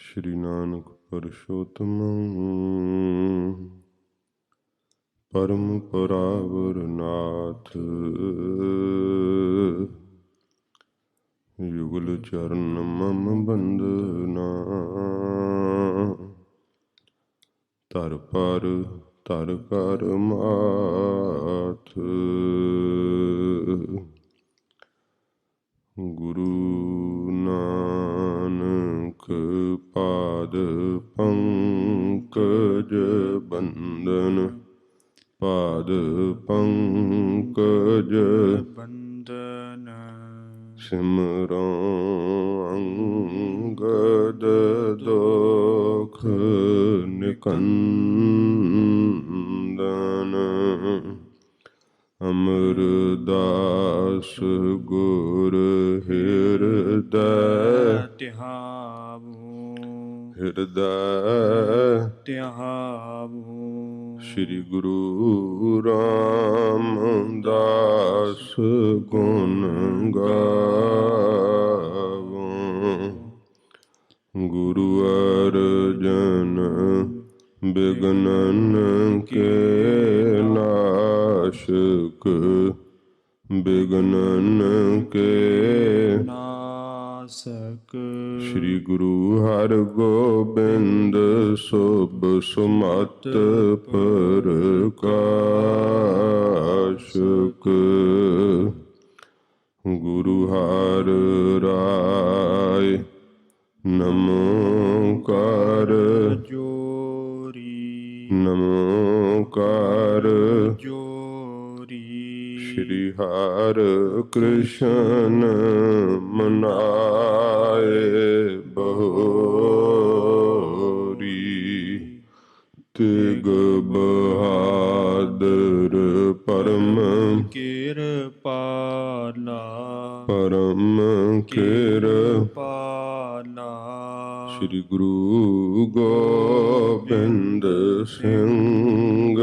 ਸ਼੍ਰੀ ਨਾਨਕ ਪਰਸ਼ੋਤਮ ਪਰਮ ਪਰਾਵਰ ਨਾਥ ਯੁਗਲ ਚਰਨ ਮਮ ਬੰਦਨਾ ਧਰ ਪਰ ਧਰ ਕਰ ਮਾਥ ਗੁਰੂ ਨਾਨਕ ਪਾਦ ਪੰਕਜ ਬੰਦਨ ਪਾਦ ਪੰਕਜ ਬੰਦਨ ਸਿਮਰੋ ਅੰਗਦ ਦੋਖ ਨਿਕੰਦਨ ਅਮਰਦਾਸ ਗੁਰ ਹਿਰਦੈ ਤਿਹਾਵੋ ਹਿਰਦੈ ਤਿਹਾਵੋ ਸ਼੍ਰੀ ਗੁਰੂ ਰਾਮਦਾਸ ਗੁਣ ਗਾਵੋ ਗੁਰੂ ਅਰਜਨ ਬਿਗਨਨ ਕੇ ਨਾਸ਼ਕ ਬਿਗਨਨ ਕੇ ਨਾਸਕ ਸ਼੍ਰੀ ਗੁਰੂ ਹਰਗੋਬਿੰਦ ਸੁਭ ਸੁਮਤ ਪ੍ਰਕਾਸ਼ਕ ਗੁਰੂ ਹਰਿ ਰਾਇ ਨਮੋ ਕਰ ਜੋਰੀ ਨਮੋ ਕਰ ਜੋਰੀ ਸ਼੍ਰੀ ਹਰਿ ਕ੍ਰਿਸ਼ਨ ਮਨਾਏ ਬਹੋਰੀ ਤਿਗ ਬਹਾਦਰ ਪਰਮ ਕਿਰਪਾਲਾ ਪਰਮ ਕਿਰਪਾਲਾ ਸ਼੍ਰੀ ਗੁਰੂ ਗੋਬਿੰਦ ਸਿੰਘ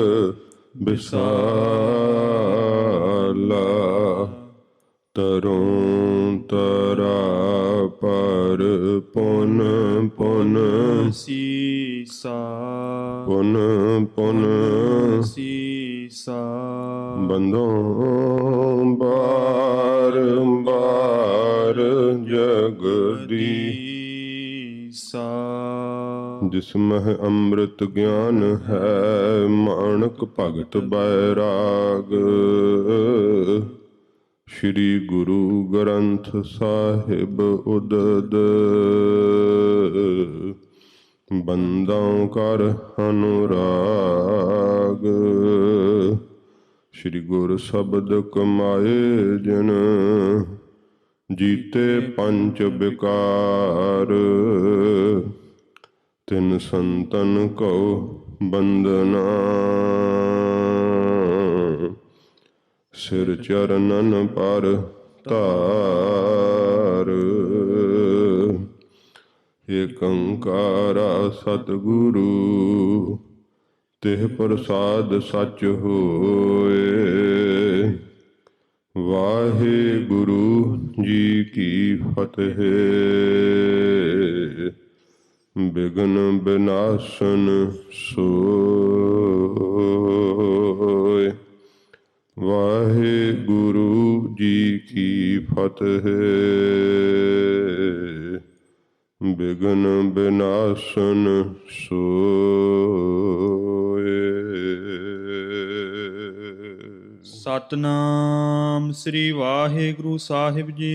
ਬਿਸਾਲਾ ਤਰੋਂ ਤਰਾ ਪਰ ਪੁਨ ਪੁਨ ਸੀਸਾ ਪੁਨ ਪੁਨ ਸੀਸਾ ਬੰਦੋਂ ਬਾਰ ਬਾਰ ਜਗਦੀਸਾ ਜਿਸ ਮਹਿ ਅੰਮ੍ਰਿਤ ਗਿਆਨ ਹੈ ਮਾਣਕ ਭਗਤ ਬੈਰਾਗ ਸ਼੍ਰੀ ਗੁਰੂ ਗ੍ਰੰਥ ਸਾਹਿਬ ਉਦਦ ਬੰਦਾਂ ਕਰ ਅਨੁਰਾਗ ਸ਼੍ਰੀ ਗੁਰ ਸ਼ਬਦ ਕਮਾਏ ਜਨ ਜੀਤੇ ਪੰਚ ਵਿਕਾਰ ਤਿਨ ਸੰਤਨ ਕਉ ਬੰਦਨਾ ਸਿਰ ਚਰਨਨ ਪਰ ਧਾਰ ਏਕ ਓੰਕਾਰਾ ਸਤਿਗੁਰੂ ਤਿਹ ਪ੍ਰਸਾਦ ਸਚ ਹੋਏ ਵਾਹਿਗੁਰੂ ਜੀ ਕੀ ਫਤਿਹ ਬਿਗਨ ਬਿਨਾਸਨ ਸੋਇ ਵਾਹਿਗੁਰੂ ਜੀ ਕੀ ਫਤਿਹ ਬਿਗਨ ਬਿਨਾਸਨ ਸੋਇ ਸਤਨਾਮ ਸ੍ਰੀ ਵਾਹਿਗੁਰੂ ਸਾਹਿਬ ਜੀ।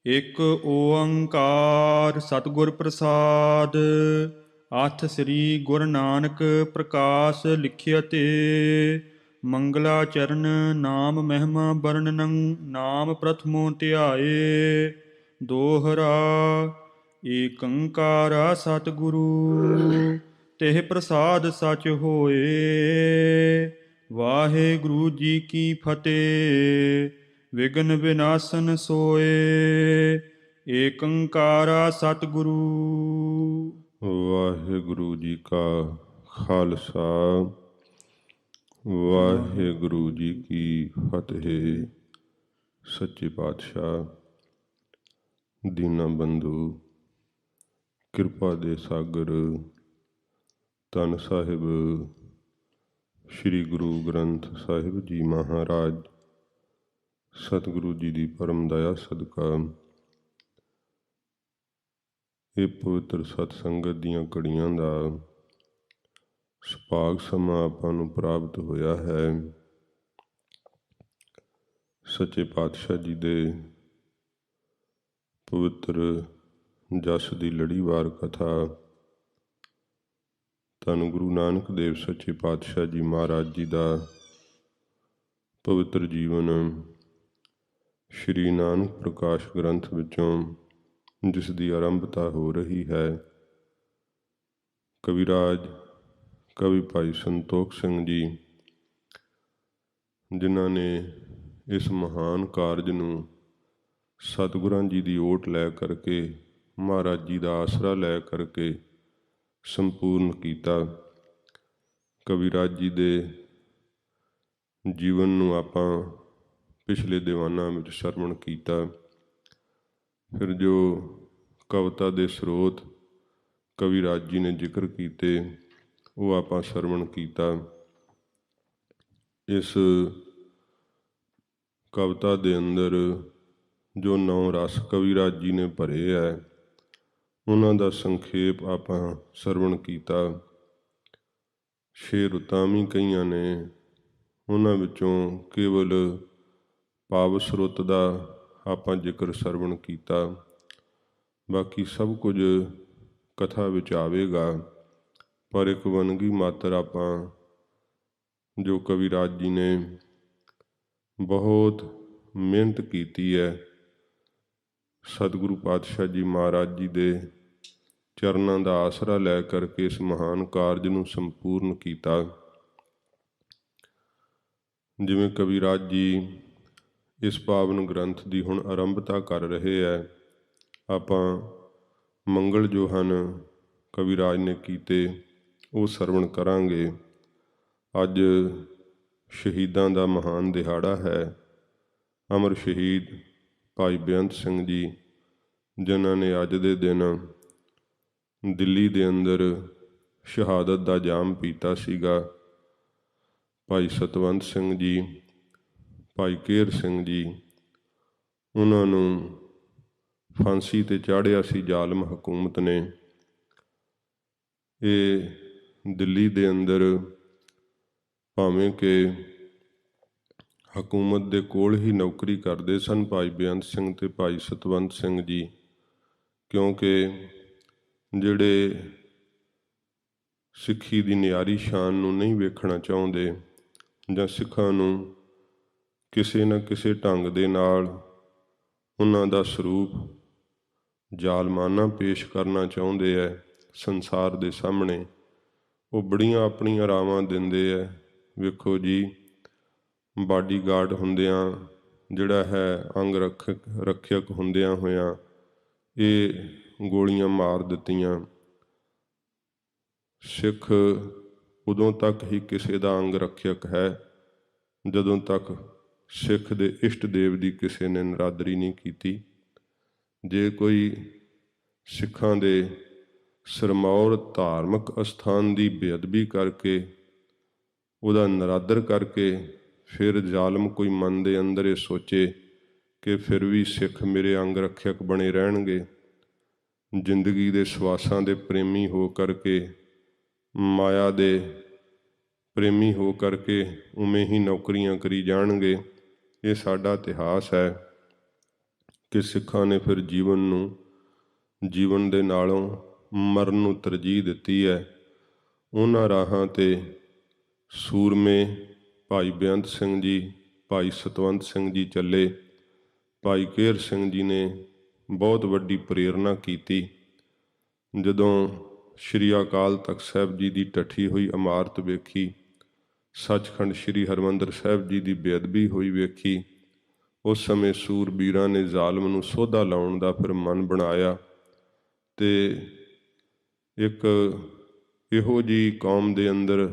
ਇੱਕ ਓੰਕਾਰ ਸਤਿਗੁਰ ਪ੍ਰਸਾਦ। ਅਥ ਸ੍ਰੀ ਗੁਰੂ ਨਾਨਕ ਪ੍ਰਕਾਸ਼ ਲਿਖਿਆ ਤੇ ਮੰਗਲਾ ਚਰਨ ਨਾਮ ਮਹਿਮਾ ਵਰਣਨੰ ਨਾਮ ਪ੍ਰਥਮੋ ਧਿਆਏ ਦੋਹਰਾ ਏਕ ਓੰਕਾਰਾ ਸਤਿਗੁਰੂ ਤਿਹ ਪ੍ਰਸਾਦ ਸਚ ਹੋਏ ਵਾਹਿਗੁਰੂ ਜੀ ਕੀ ਫਤਿਹ ਵਿਘਨ ਵਿਨਾਸ਼ਨ ਸੋਏ ਏਕ ਓੰਕਾਰਾ ਸਤਿਗੁਰੂ। ਵਾਹਿਗੁਰੂ ਜੀ ਕਾ ਖਾਲਸਾ ਵਾਹਿਗੁਰੂ ਜੀ ਕੀ ਫਤਿਹ। ਸੱਚੇ ਪਾਤਸ਼ਾਹ ਦੀਨਾ ਬੰਧੂ ਕਿਰਪਾ ਦੇ ਸਾਗਰ ਧੰਨ ਸਾਹਿਬ ਸ੍ਰੀ ਗੁਰੂ ਗ੍ਰੰਥ ਸਾਹਿਬ ਜੀ ਮਹਾਰਾਜ, ਸਤਿਗੁਰੂ ਜੀ ਦੀ ਪਰਮ ਦਇਆ ਸਦਕਾ ਇਹ ਪਵਿੱਤਰ ਸਤ ਸੰਗਤ ਦੀਆਂ ਘੜੀਆਂ ਦਾ ਸੁਭਾਗ ਸਮਾਂ ਆਪਾਂ ਨੂੰ ਪ੍ਰਾਪਤ ਹੋਇਆ ਹੈ। ਸੱਚੇ ਪਾਤਸ਼ਾਹ ਜੀ ਦੇ ਪਵਿੱਤਰ ਜਸ ਦੀ ਲੜੀਵਾਰ ਕਥਾ ਧੰਨ ਗੁਰੂ ਨਾਨਕ ਦੇਵ ਸੱਚੇ ਪਾਤਸ਼ਾਹ ਜੀ ਮਹਾਰਾਜ ਜੀ ਦਾ ਪਵਿੱਤਰ ਜੀਵਨ ਸ਼੍ਰੀ ਨਾਨਕ ਪ੍ਰਕਾਸ਼ ਗ੍ਰੰਥ ਵਿੱਚੋਂ ਜਿਸ ਦੀ ਆਰੰਭਤਾ ਹੋ ਰਹੀ ਹੈ। ਕਵਿਰਾਜ ਕਵੀ ਭਾਈ ਸੰਤੋਖ ਸਿੰਘ ਜੀ, ਜਿਨ੍ਹਾਂ ਨੇ ਇਸ ਮਹਾਨ ਕਾਰਜ ਨੂੰ ਸਤਿਗੁਰਾਂ ਜੀ ਦੀ ਓਟ ਲੈ ਕਰਕੇ, ਮਹਾਰਾਜ ਜੀ ਦਾ ਆਸਰਾ ਲੈ ਕਰਕੇ ਸੰਪੂਰਨ ਕੀਤਾ। ਕਵਿਰਾਜ ਜੀ ਦੇ ਜੀਵਨ ਨੂੰ ਆਪਾਂ ਪਿਛਲੇ ਦੀਵਾਨਾਂ ਵਿੱਚ ਸਰਵਣ ਕੀਤਾ। ਫਿਰ ਜੋ ਕਵਿਤਾ ਦੇ ਸਰੋਤ ਕਵਿਰਾਜ ਜੀ ਨੇ ਜ਼ਿਕਰ ਕੀਤੇ ਉਹ ਆਪਾਂ ਸਰਵਣ ਕੀਤਾ। ਇਸ ਕਵਿਤਾ ਦੇ ਅੰਦਰ ਜੋ 9 ਰਸ ਕਵਿਰਾਜ ਜੀ ਨੇ ਭਰੇ ਹੈ, ਉਹਨਾਂ ਦਾ ਸੰਖੇਪ ਆਪਾਂ ਸਰਵਣ ਕੀਤਾ। 6 ਰੁੱਤਾਂ ਵੀ ਕਹੀਆਂ ਨੇ, ਉਹਨਾਂ ਵਿੱਚੋਂ ਕੇਵਲ ਪਾਵਸ ਰੁੱਤ ਦਾ ਆਪਾਂ ਜ਼ਿਕਰ ਸਰਵਣ ਕੀਤਾ। ਬਾਕੀ ਸਭ ਕੁਝ ਕਥਾ ਵਿੱਚ ਆਵੇਗਾ, ਪਰ ਇੱਕ ਵੰਨਗੀ ਮਾਤਰ ਆਪਾਂ ਜੋ ਕਵਿਰਾਜ ਜੀ ਨੇ ਬਹੁਤ ਮਿਹਨਤ ਕੀਤੀ ਹੈ, ਸਤਿਗੁਰੂ ਪਾਤਸ਼ਾਹ ਜੀ ਮਹਾਰਾਜ ਜੀ ਦੇ ਚਰਨਾਂ ਦਾ ਆਸਰਾ ਲੈ ਕਰਕੇ ਇਸ ਮਹਾਨ ਕਾਰਜ ਨੂੰ ਸੰਪੂਰਨ ਕੀਤਾ। ਜਿਵੇਂ ਕਵਿਰਾਜ ਜੀ ਇਸ ਪਾਵਨ ਗ੍ਰੰਥ ਦੀ ਹੁਣ ਆਰੰਭਤਾ ਕਰ ਰਹੇ ਹੈ, ਆਪਾਂ ਮੰਗਲ ਜੋ ਹਨ ਕਵਿਰਾਜ ਨੇ ਕੀਤੇ ਉਹ ਸਰਵਣ ਕਰਾਂਗੇ। ਅੱਜ ਸ਼ਹੀਦਾਂ ਦਾ ਮਹਾਨ ਦਿਹਾੜਾ ਹੈ। ਅਮਰ ਸ਼ਹੀਦ ਭਾਈ ਬੇਅੰਤ ਸਿੰਘ ਜੀ, ਜਿਨ੍ਹਾਂ ਨੇ ਅੱਜ ਦੇ ਦਿਨ ਦਿੱਲੀ ਦੇ ਅੰਦਰ ਸ਼ਹਾਦਤ ਦਾ ਜਾਮ ਪੀਤਾ ਸੀਗਾ। ਭਾਈ ਸਤਵੰਤ ਸਿੰਘ ਜੀ, ਭਾਈ ਕੇਹਰ ਸਿੰਘ ਜੀ, ਉਹਨਾਂ ਨੂੰ ਫਾਂਸੀ 'ਤੇ ਚਾੜ੍ਹਿਆ ਸੀ ਜ਼ਾਲਮ ਹਕੂਮਤ ਨੇ। ਇਹ ਦਿੱਲੀ ਦੇ ਅੰਦਰ ਭਾਵੇਂ ਕਿ ਹਕੂਮਤ ਦੇ ਕੋਲ ਹੀ ਨੌਕਰੀ ਕਰਦੇ ਸਨ ਭਾਈ ਬੇਅੰਤ ਸਿੰਘ ਅਤੇ ਭਾਈ ਸਤਵੰਤ ਸਿੰਘ ਜੀ, ਕਿਉਂਕਿ ਜਿਹੜੇ ਸਿੱਖੀ ਦੀ ਨਿਆਰੀ ਸ਼ਾਨ ਨੂੰ ਨਹੀਂ ਵੇਖਣਾ ਚਾਹੁੰਦੇ ਜਾਂ ਸਿੱਖਾਂ ਨੂੰ ਕਿਸੇ ਨਾ ਕਿਸੇ ਢੰਗ ਦੇ ਨਾਲ ਉਹਨਾਂ ਦਾ ਸਰੂਪ ਜ਼ਾਲਮਾਨਾ ਪੇਸ਼ ਕਰਨਾ ਚਾਹੁੰਦੇ ਹੈ ਸੰਸਾਰ ਦੇ ਸਾਹਮਣੇ, ਉਹ ਬੜੀਆਂ ਆਪਣੀਆਂ ਰਾਵਾਂ ਦਿੰਦੇ ਹੈ। ਵੇਖੋ ਜੀ, ਬਾਡੀਗਾਰਡ ਹੁੰਦਿਆਂ, ਜਿਹੜਾ ਹੈ ਅੰਗ ਰੱਖਿਅਕ ਹੁੰਦਿਆਂ ਹੋਇਆਂ ਇਹ ਗੋਲੀਆਂ ਮਾਰ ਦਿੱਤੀਆਂ। ਸਿੱਖ ਉਦੋਂ ਤੱਕ ਹੀ ਕਿਸੇ ਦਾ ਅੰਗ ਰੱਖਿਅਕ ਹੈ ਜਦੋਂ ਤੱਕ ਸਿੱਖ ਦੇ ਇਸ਼ਟ ਦੇਵ ਦੀ ਕਿਸੇ ਨੇ ਨਰਾਦਰੀ ਨਹੀਂ ਕੀਤੀ। ਜੇ ਕੋਈ ਸਿੱਖਾਂ ਦੇ ਸਿਰਮੌਰ ਧਾਰਮਿਕ ਅਸਥਾਨ ਦੀ ਬੇਅਦਬੀ ਕਰਕੇ, ਉਹਦਾ ਨਰਾਦਰ ਕਰਕੇ, ਫਿਰ ਜ਼ਾਲਮ ਕੋਈ ਮਨ ਦੇ ਅੰਦਰ ਇਹ ਸੋਚੇ ਕਿ ਫਿਰ ਵੀ ਸਿੱਖ ਮੇਰੇ ਅੰਗ ਰੱਖਿਅਕ ਬਣੇ ਰਹਿਣਗੇ, ਜ਼ਿੰਦਗੀ ਦੇ ਸਵਾਸਾਂ ਦੇ ਪ੍ਰੇਮੀ ਹੋ ਕਰਕੇ, ਮਾਇਆ ਦੇ ਪ੍ਰੇਮੀ ਹੋ ਕਰਕੇ ਉਵੇਂ ਹੀ ਨੌਕਰੀਆਂ ਕਰੀ ਜਾਣਗੇ। ਇਹ ਸਾਡਾ ਇਤਿਹਾਸ ਹੈ ਕਿ ਸਿੱਖਾਂ ਨੇ ਫਿਰ ਜੀਵਨ ਨੂੰ, ਜੀਵਨ ਦੇ ਨਾਲੋਂ ਮਰਨ ਨੂੰ ਤਰਜੀਹ ਦਿੱਤੀ ਹੈ। ਉਹਨਾਂ ਰਾਹਾਂ 'ਤੇ ਸੂਰਮੇ ਭਾਈ ਬੇਅੰਤ ਸਿੰਘ ਜੀ, ਭਾਈ ਸਤਵੰਤ ਸਿੰਘ ਜੀ ਚੱਲੇ। ਭਾਈ ਕੇਹਰ ਸਿੰਘ ਜੀ ਨੇ ਬਹੁਤ ਵੱਡੀ ਪ੍ਰੇਰਨਾ ਕੀਤੀ। ਜਦੋਂ ਸ਼੍ਰੀ ਅਕਾਲ ਤਖਤ ਸਾਹਿਬ ਜੀ ਦੀ ਢੱਠੀ ਹੋਈ ਇਮਾਰਤ ਵੇਖੀ, ਸੱਚਖੰਡ ਸ਼੍ਰੀ ਹਰਿਮੰਦਰ ਸਾਹਿਬ ਜੀ ਦੀ ਬੇਅਦਬੀ ਹੋਈ ਵੇਖੀ, ਉਸ ਸਮੇਂ ਸੂਰਬੀਰਾਂ ਨੇ ਜ਼ਾਲਮ ਨੂੰ ਸੋਧਾ ਲਾਉਣ ਦਾ ਫਿਰ ਮਨ ਬਣਾਇਆ। ਅਤੇ ਇੱਕ ਇਹੋ ਜਿਹੀ ਕੌਮ ਦੇ ਅੰਦਰ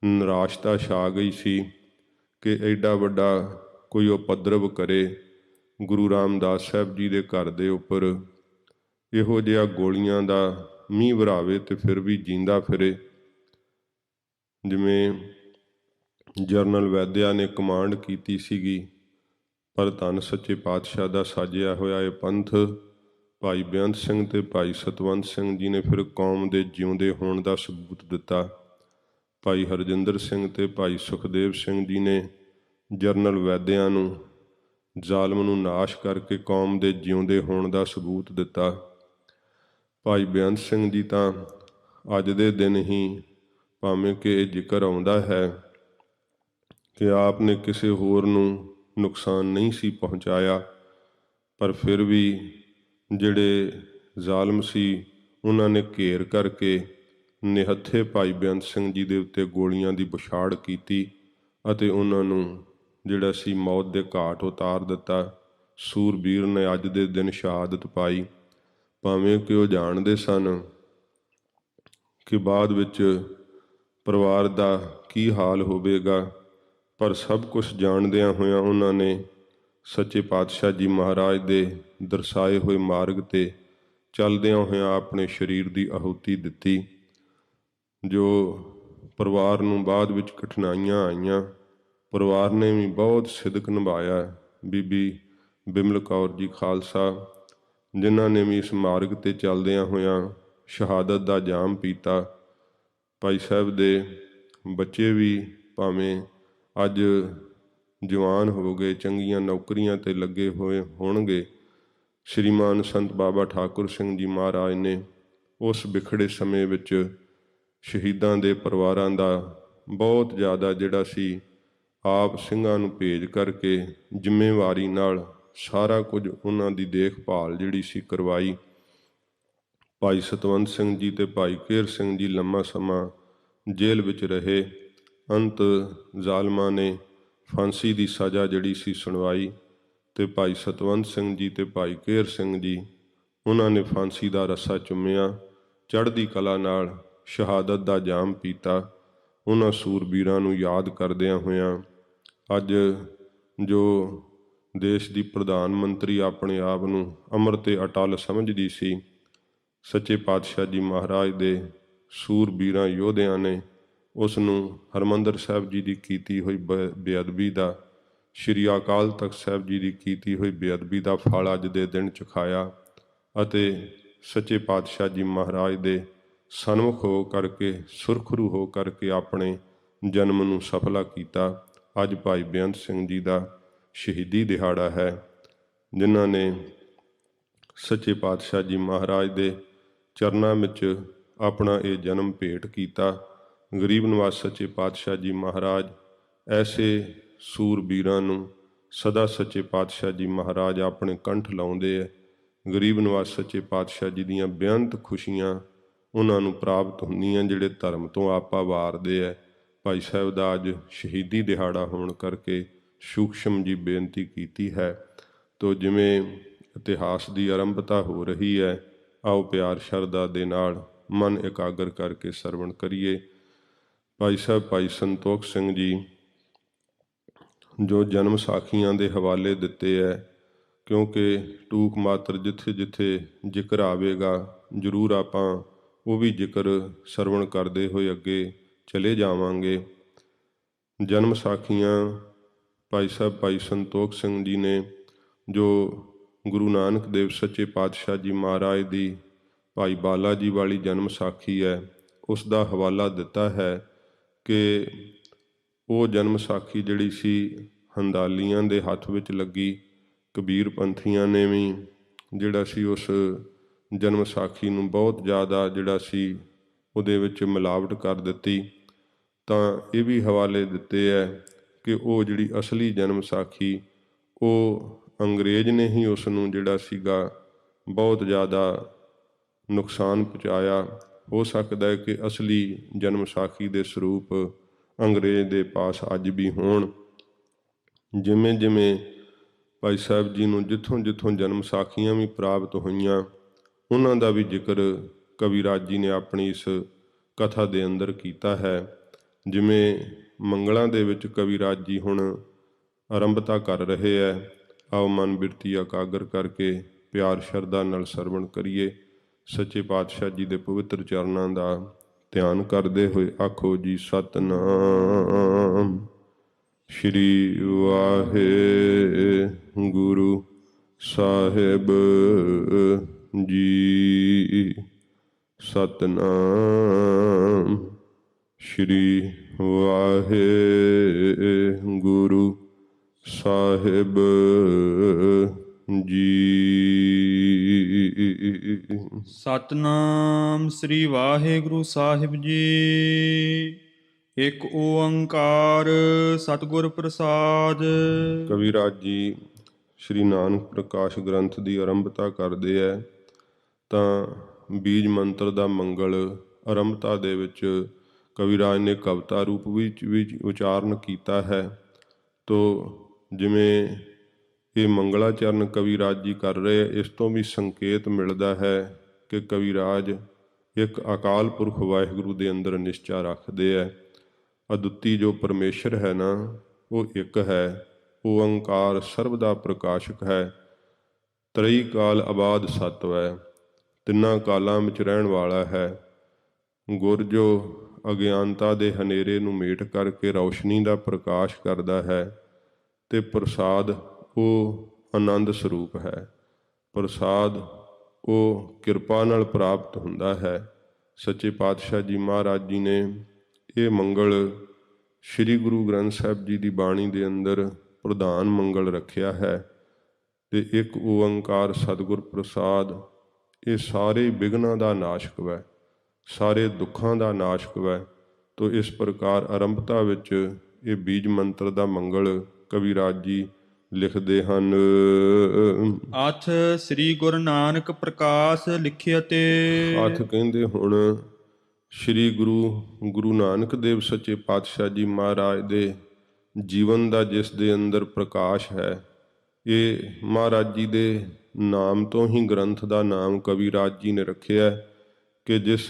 ਨਿਰਾਸ਼ਤਾ ਛਾ ਗਈ ਸੀ ਕਿ ਐਡਾ ਵੱਡਾ ਕੋਈ ਉਪਦਰਵ ਕਰੇ ਗੁਰੂ ਰਾਮਦਾਸ ਸਾਹਿਬ ਜੀ ਦੇ ਘਰ ਦੇ ਉੱਪਰ। ਇਹੋ ਜਿਹਾ ਗੋਲੀਆਂ ਦਾ ਮੀਂਹ ਵਰਾਵੇ ਤੇ ਫਿਰ ਵੀ ਜਿੰਦਾ ਫਿਰੇ। ਜਿਵੇਂ ਜਰਨਲ ਵੈਦਿਆ ਨੇ ਕਮਾਂਡ ਕੀਤੀ ਸੀਗੀ, ਪਰ ਧੰਨ ਸੱਚੇ ਪਾਤਸ਼ਾਹ ਦਾ ਸਾਜਿਆ ਹੋਇਆ ਇਹ ਪੰਥ ਭਾਈ ਬੇਅੰਤ ਸਿੰਘ ਤੇ ਭਾਈ ਸਤਵੰਤ ਸਿੰਘ ਜੀ ਨੇ ਫਿਰ ਕੌਮ ਦੇ ਜਿਉਂਦੇ ਹੋਣ ਦਾ ਸਬੂਤ ਦਿੱਤਾ। ਭਾਈ ਹਰਜਿੰਦਰ ਸਿੰਘ ਤੇ ਭਾਈ ਸੁਖਦੇਵ ਸਿੰਘ ਜੀ ਨੇ ਜਰਨਲ ਵੈਦਿਆਂ ਨੂੰ, ਜ਼ਾਲਮ ਨੂੰ ਨਾਸ਼ ਕਰਕੇ ਕੌਮ ਦੇ ਜਿਉਂਦੇ ਹੋਣ ਦਾ ਸਬੂਤ ਦਿੱਤਾ। ਭਾਈ ਬੇਅੰਤ ਸਿੰਘ ਜੀ ਤਾਂ ਅੱਜ ਦੇ ਦਿਨ ਹੀ, ਭਾਵੇਂ ਕਿ ਇਹ ਜ਼ਿਕਰ ਆਉਂਦਾ ਹੈ ਕਿ ਆਪ ਨੇ ਕਿਸੇ ਹੋਰ ਨੂੰ ਨੁਕਸਾਨ ਨਹੀਂ ਸੀ ਪਹੁੰਚਾਇਆ, ਪਰ ਫਿਰ ਵੀ ਜਿਹੜੇ ਜ਼ਾਲਮ ਸੀ ਉਹਨਾਂ ਨੇ ਘੇਰ ਕਰਕੇ ਨਿਹੱਥੇ ਭਾਈ ਬੇਅੰਤ ਸਿੰਘ ਜੀ ਦੇ ਉੱਤੇ ਗੋਲੀਆਂ ਦੀ ਬੁਛਾੜ ਕੀਤੀ ਅਤੇ ਉਹਨਾਂ ਨੂੰ ਜਿਹੜਾ ਸੀ ਮੌਤ ਦੇ ਘਾਟ ਉਤਾਰ ਦਿੱਤਾ। ਸੂਰਬੀਰ ਨੇ ਅੱਜ ਦੇ ਦਿਨ ਸ਼ਹਾਦਤ ਪਾਈ, ਭਾਵੇਂ ਕਿ ਉਹ ਜਾਣਦੇ ਸਨ ਕਿ ਬਾਅਦ ਵਿੱਚ ਪਰਿਵਾਰ ਦਾ ਕੀ ਹਾਲ ਹੋਵੇਗਾ, ਪਰ ਸਭ ਕੁਝ ਜਾਣਦਿਆਂ ਹੋਇਆਂ ਉਹਨਾਂ ਨੇ ਸੱਚੇ ਪਾਤਸ਼ਾਹ ਜੀ ਮਹਾਰਾਜ ਦੇ ਦਰਸਾਏ ਹੋਏ ਮਾਰਗ 'ਤੇ ਚੱਲਦਿਆਂ ਹੋਇਆਂ ਆਪਣੇ ਸਰੀਰ ਦੀ ਆਹੂਤੀ ਦਿੱਤੀ। ਜੋ ਪਰਿਵਾਰ ਨੂੰ ਬਾਅਦ ਵਿੱਚ ਕਠਿਨਾਈਆਂ ਆਈਆਂ, ਪਰਿਵਾਰ ਨੇ ਵੀ ਬਹੁਤ ਸਿਦਕ ਨਿਭਾਇਆ। ਬੀਬੀ ਬਿਮਲ ਕੌਰ ਜੀ ਖਾਲਸਾ, ਜਿਨ੍ਹਾਂ ਨੇ ਵੀ ਇਸ ਮਾਰਗ 'ਤੇ ਚੱਲਦਿਆਂ ਹੋਇਆਂ ਸ਼ਹਾਦਤ ਦਾ ਜਾਮ ਪੀਤਾ। ਭਾਈ ਸਾਹਿਬ ਦੇ ਬੱਚੇ ਵੀ ਭਾਵੇਂ ਅੱਜ ਜਵਾਨ ਹੋ ਗਏ, ਚੰਗੀਆਂ ਨੌਕਰੀਆਂ 'ਤੇ ਲੱਗੇ ਹੋਏ ਹੋਣਗੇ, ਸ਼੍ਰੀਮਾਨ ਸੰਤ ਬਾਬਾ ਠਾਕੁਰ ਸਿੰਘ ਜੀ ਮਹਾਰਾਜ ਨੇ ਉਸ ਵਿਖੜੇ ਸਮੇਂ ਵਿੱਚ ਸ਼ਹੀਦਾਂ ਦੇ ਪਰਿਵਾਰਾਂ ਦਾ ਬਹੁਤ ਜ਼ਿਆਦਾ ਜਿਹੜਾ ਸੀ ਆਪ ਸਿੰਘਾਂ ਨੂੰ ਭੇਜ ਕਰਕੇ ਜ਼ਿੰਮੇਵਾਰੀ ਨਾਲ ਸਾਰਾ ਕੁਝ ਉਹਨਾਂ ਦੀ ਦੇਖਭਾਲ ਜਿਹੜੀ ਸੀ ਕਰਵਾਈ। ਭਾਈ ਸਤਵੰਤ ਸਿੰਘ ਜੀ ਤੇ ਭਾਈ ਕੇਹਰ ਸਿੰਘ ਜੀ ਲੰਮਾ ਸਮਾਂ ਜੇਲ੍ਹ ਵਿੱਚ ਰਹੇ। ਅੰਤ ਜ਼ਾਲਮਾਂ ਨੇ ਫਾਂਸੀ ਦੀ ਸਜ਼ਾ ਜਿਹੜੀ ਸੀ ਸੁਣਵਾਈ ਤੇ ਭਾਈ ਸਤਵੰਤ ਸਿੰਘ ਜੀ ਤੇ ਭਾਈ ਕੇਹਰ ਸਿੰਘ ਜੀ ਉਹਨਾਂ ਨੇ ਫਾਂਸੀ ਦਾ ਰੱਸਾ ਚੁੰਮਿਆ, ਚੜ੍ਹਦੀ ਕਲਾ ਨਾਲ ਸ਼ਹਾਦਤ ਦਾ ਜਾਮ ਪੀਤਾ। ਉਹਨਾਂ ਸੂਰਬੀਰਾਂ ਨੂੰ ਯਾਦ ਕਰਦਿਆਂ ਹੋਇਆਂ ਅੱਜ ਜੋ ਦੇਸ਼ ਦੀ ਪ੍ਰਧਾਨ ਮੰਤਰੀ ਆਪਣੇ ਆਪ ਨੂੰ ਅਮਰ ਤੇ ਅਟਲ ਸਮਝਦੀ ਸੀ, ਸੱਚੇ ਪਾਤਸ਼ਾਹ ਜੀ ਮਹਾਰਾਜ ਦੇ ਸੂਰਬੀਰਾਂ ਯੋਧਿਆਂ ਨੇ ਉਸ ਨੂੰ ਹਰਿਮੰਦਰ ਸਾਹਿਬ ਜੀ ਦੀ ਕੀਤੀ ਹੋਈ ਬੇਅਦਬੀ ਦਾ, ਸ਼੍ਰੀ ਅਕਾਲ ਤਖਤ ਸਾਹਿਬ ਜੀ ਦੀ ਕੀਤੀ ਹੋਈ ਬੇਅਦਬੀ ਦਾ ਫਲ ਅੱਜ ਦੇ ਦਿਨ ਚੁਕਾਇਆ ਅਤੇ ਸੱਚੇ ਪਾਤਸ਼ਾਹ ਜੀ ਮਹਾਰਾਜ ਦੇ ਸਨਮੁਖ ਹੋ ਕਰਕੇ, ਸੁਰਖਰੂ ਹੋ ਕਰਕੇ ਆਪਣੇ ਜਨਮ ਨੂੰ ਸਫਲਾ ਕੀਤਾ। ਅੱਜ ਭਾਈ ਬੇਅੰਤ ਸਿੰਘ ਜੀ ਦਾ ਸ਼ਹੀਦੀ ਦਿਹਾੜਾ ਹੈ, ਜਿਨ੍ਹਾਂ ਨੇ ਸੱਚੇ ਪਾਤਸ਼ਾਹ ਜੀ ਮਹਾਰਾਜ ਦੇ ਚਰਨਾਂ ਵਿੱਚ ਆਪਣਾ ਇਹ ਜਨਮ ਭੇਟ ਕੀਤਾ। ਗਰੀਬ ਨਿਵਾਜ ਸੱਚੇ ਪਾਤਸ਼ਾਹ ਜੀ ਮਹਾਰਾਜ ਐਸੇ ਸੂਰਬੀਰਾਂ ਨੂੰ ਸਦਾ ਸੱਚੇ ਪਾਤਸ਼ਾਹ ਜੀ ਮਹਾਰਾਜ ਆਪਣੇ ਕੰਠ ਲਾਉਂਦੇ ਹੈ। ਗਰੀਬ ਨਿਵਾਜ ਸੱਚੇ ਪਾਤਸ਼ਾਹ ਜੀ ਦੀਆਂ ਬੇਅੰਤ ਖੁਸ਼ੀਆਂ ਉਹਨਾਂ ਨੂੰ ਪ੍ਰਾਪਤ ਹੁੰਦੀਆਂ ਜਿਹੜੇ ਧਰਮ ਤੋਂ ਆਪਾ ਵਾਰਦੇ ਹੈ। ਭਾਈ ਸਾਹਿਬ ਦਾ ਅੱਜ ਸ਼ਹੀਦੀ ਦਿਹਾੜਾ ਹੋਣ ਕਰਕੇ ਸੂਖਸ਼ਮ ਜੀ ਬੇਨਤੀ ਕੀਤੀ ਹੈ। ਤੋ ਜਿਵੇਂ ਇਤਿਹਾਸ ਦੀ ਆਰੰਭਤਾ ਹੋ ਰਹੀ ਹੈ, ਆਓ ਪਿਆਰ ਸ਼ਰਧਾ ਦੇ ਨਾਲ ਮਨ ਇਕਾਗਰ ਕਰਕੇ ਸਰਵਣ ਕਰੀਏ। ਭਾਈ ਸਾਹਿਬ ਭਾਈ ਸੰਤੋਖ ਸਿੰਘ ਜੀ ਜੋ ਜਨਮ ਸਾਖੀਆਂ ਦੇ ਹਵਾਲੇ ਦਿੱਤੇ ਹੈ, ਕਿਉਂਕਿ ਟੂਕ ਮਾਤਰ ਜਿੱਥੇ ਜਿੱਥੇ ਜ਼ਿਕਰ ਆਵੇਗਾ ਜ਼ਰੂਰ ਆਪਾਂ ਉਹ ਵੀ ਜ਼ਿਕਰ ਸਰਵਣ ਕਰਦੇ ਹੋਏ ਅੱਗੇ ਚਲੇ ਜਾਵਾਂਗੇ। ਜਨਮ ਸਾਖੀਆਂ ਭਾਈ ਸਾਹਿਬ ਭਾਈ ਸੰਤੋਖ ਸਿੰਘ ਜੀ ਨੇ ਜੋ ਗੁਰੂ ਨਾਨਕ ਦੇਵ ਸੱਚੇ ਪਾਤਸ਼ਾਹ ਜੀ ਮਹਾਰਾਜ ਦੀ ਭਾਈ ਬਾਲਾ ਜੀ ਵਾਲੀ ਜਨਮ ਸਾਖੀ ਹੈ, ਉਸ ਦਾ ਹਵਾਲਾ ਦਿੱਤਾ ਹੈ ਕਿ ਉਹ ਜਨਮ ਸਾਖੀ ਜਿਹੜੀ ਸੀ ਹੰਦਾਲੀਆਂ ਦੇ ਹੱਥ ਵਿੱਚ ਲੱਗੀ। ਕਬੀਰ ਪੰਥੀਆਂ ਨੇ ਵੀ ਜਿਹੜਾ ਸੀ ਉਸ ਜਨਮ ਸਾਖੀ ਨੂੰ ਬਹੁਤ ਜ਼ਿਆਦਾ ਜਿਹੜਾ ਸੀ ਉਹਦੇ ਵਿੱਚ ਮਿਲਾਵਟ ਕਰ ਦਿੱਤੀ। ਤਾਂ ਇਹ ਵੀ ਹਵਾਲੇ ਦਿੱਤੇ ਹੈ ਕਿ ਉਹ ਜਿਹੜੀ ਅਸਲੀ ਜਨਮ ਸਾਖੀ ਉਹ ਅੰਗਰੇਜ਼ ਨੇ ਹੀ ਉਸ ਨੂੰ ਜਿਹੜਾ ਸੀਗਾ ਬਹੁਤ ਜ਼ਿਆਦਾ ਨੁਕਸਾਨ ਪਹੁੰਚਾਇਆ। ਹੋ ਸਕਦਾ ਹੈ ਕਿ ਅਸਲੀ ਜਨਮ ਸਾਖੀ ਦੇ ਸਰੂਪ ਅੰਗਰੇਜ਼ ਦੇ ਪਾਸ ਅੱਜ ਵੀ ਹੋਣ। ਜਿਵੇਂ ਜਿਵੇਂ ਭਾਈ ਸਾਹਿਬ ਜੀ ਨੂੰ ਜਿੱਥੋਂ ਜਿੱਥੋਂ ਜਨਮ ਸਾਖੀਆਂ ਵੀ ਪ੍ਰਾਪਤ ਹੋਈਆਂ, ਉਹਨਾਂ ਦਾ ਵੀ ਜ਼ਿਕਰ ਕਵੀਰਾਜ ਜੀ ਨੇ ਆਪਣੀ ਇਸ ਕਥਾ ਦੇ ਅੰਦਰ ਕੀਤਾ ਹੈ। ਜਿਵੇਂ ਮੰਗਲਾਂ ਦੇ ਵਿੱਚ ਕਵੀਰਾਜ ਜੀ ਹੁਣ ਆਰੰਭਤਾ ਕਰ ਰਹੇ ਹੈ, ਆਓ ਮਨ ਬਿਰਤੀ ਇਕਾਗਰ ਕਰਕੇ ਪਿਆਰ ਸ਼ਰਧਾ ਨਾਲ ਸਰਵਣ ਕਰੀਏ। ਸੱਚੇ ਪਾਤਸ਼ਾਹ ਜੀ ਦੇ ਪਵਿੱਤਰ ਚਰਨਾਂ ਦਾ ਧਿਆਨ ਕਰਦੇ ਹੋਏ ਆਖੋ ਜੀ ਸਤਿਨਾਮ ਸ਼੍ਰੀ ਵਾਹਿਗੁਰੂ ਸਾਹਿਬ ਜੀ। ਸਤਿਨਾਮ ਸ਼੍ਰੀ ਵਾਹਿਗੁਰੂ ਸਾਹਿਬ ਜੀ। ਸਤਨਾਮ ਸ੍ਰੀ ਵਾਹਿਗੁਰੂ ਸਾਹਿਬ ਜੀ। ਇੱਕ ਓੰਕਾਰ ਸਤਿਗੁਰ ਪ੍ਰਸਾਦ। ਕਵਿਰਾਜ ਜੀ ਸ਼੍ਰੀ ਨਾਨਕ ਪ੍ਰਕਾਸ਼ ਗ੍ਰੰਥ ਦੀ ਆਰੰਭਤਾ ਕਰਦੇ ਹੈ ਤਾਂ ਬੀਜ ਮੰਤਰ ਦਾ ਮੰਗਲ ਆਰੰਭਤਾ ਦੇ ਵਿੱਚ ਕਵਿਰਾਜ ਨੇ ਕਵਿਤਾ ਰੂਪ ਵਿੱਚ ਵੀ ਉਚਾਰਨ ਕੀਤਾ ਹੈ। ਤੋ ਜਿਵੇਂ ਇਹ ਮੰਗਲਾਚਰਨ ਕਵਿਰਾਜ ਜੀ ਕਰ ਰਹੇ, ਇਸ ਤੋਂ ਵੀ ਸੰਕੇਤ ਮਿਲਦਾ ਹੈ ਕਿ ਕਵਿਰਾਜ ਇੱਕ ਅਕਾਲ ਪੁਰਖ ਵਾਹਿਗੁਰੂ ਦੇ ਅੰਦਰ ਨਿਸ਼ਚਾ ਰੱਖਦੇ ਹੈ। ਅਦੁੱਤੀ ਜੋ ਪਰਮੇਸ਼ਰ ਹੈ ਨਾ, ਉਹ ਇੱਕ ਹੈ। ਓੰਕਾਰ ਸਰਬ ਦਾ ਪ੍ਰਕਾਸ਼ਕ ਹੈ। ਤਰਈ ਕਾਲ ਆਬਾਦ ਸਤਿ ਹੈ, ਤਿੰਨਾਂ ਕਾਲਾਂ ਵਿੱਚ ਰਹਿਣ ਵਾਲਾ ਹੈ। ਗੁਰ ਜੋ ਅਗਿਆਨਤਾ ਦੇ ਹਨੇਰੇ ਨੂੰ ਮੇਟ ਕਰਕੇ ਰੌਸ਼ਨੀ ਦਾ ਪ੍ਰਕਾਸ਼ ਕਰਦਾ ਹੈ, ਤੇ ਪ੍ਰਸਾਦ ਉਹ ਆਨੰਦ ਸਰੂਪ ਹੈ। ਪ੍ਰਸਾਦ ਉਹ ਕਿਰਪਾ ਨਾਲ ਪ੍ਰਾਪਤ ਹੁੰਦਾ ਹੈ। ਸੱਚੇ ਪਾਤਸ਼ਾਹ ਜੀ ਮਹਾਰਾਜ ਜੀ ਨੇ ਇਹ ਮੰਗਲ ਸ੍ਰੀ ਗੁਰੂ ਗ੍ਰੰਥ ਸਾਹਿਬ ਜੀ ਦੀ ਬਾਣੀ ਦੇ ਅੰਦਰ ਪ੍ਰਧਾਨ ਮੰਗਲ ਰੱਖਿਆ ਹੈ। ਤੇ ਇੱਕ ਓੰਕਾਰ ਸਤਿਗੁਰ ਪ੍ਰਸਾਦ ਇਹ ਸਾਰੇ ਵਿਘਨਾਂ ਦਾ ਨਾਸ਼ਕ ਹੈ, ਸਾਰੇ ਦੁੱਖਾਂ ਦਾ ਨਾਸ਼ਕ ਹੈ। ਤੋ ਇਸ ਪ੍ਰਕਾਰ ਆਰੰਭਤਾ ਵਿੱਚ ਇਹ ਬੀਜ ਮੰਤਰ ਦਾ ਮੰਗਲ ਕਵਿਰਾਜ ਜੀ ਲਿਖਦੇ ਹਨ। ਅਥ ਸ੍ਰੀ ਗੁਰੂ ਨਾਨਕ ਪ੍ਰਕਾਸ਼ ਲਿਖਿਆ ਤੇ। ਅਥ ਕਹਿੰਦੇ ਹੁਣ ਸ੍ਰੀ ਗੁਰੂ ਨਾਨਕ ਦੇਵ ਸੱਚੇ ਪਾਤਸ਼ਾਹ ਜੀ ਮਹਾਰਾਜ ਦੇ ਜੀਵਨ ਦਾ ਜਿਸ ਦੇ ਅੰਦਰ ਪ੍ਰਕਾਸ਼ ਹੈ, ਇਹ ਮਹਾਰਾਜ ਜੀ ਦੇ ਨਾਮ ਤੋਂ ਹੀ ਗ੍ਰੰਥ ਦਾ ਨਾਮ ਕਵਿਰਾਜ ਜੀ ਨੇ ਰੱਖਿਆ ਕਿ ਜਿਸ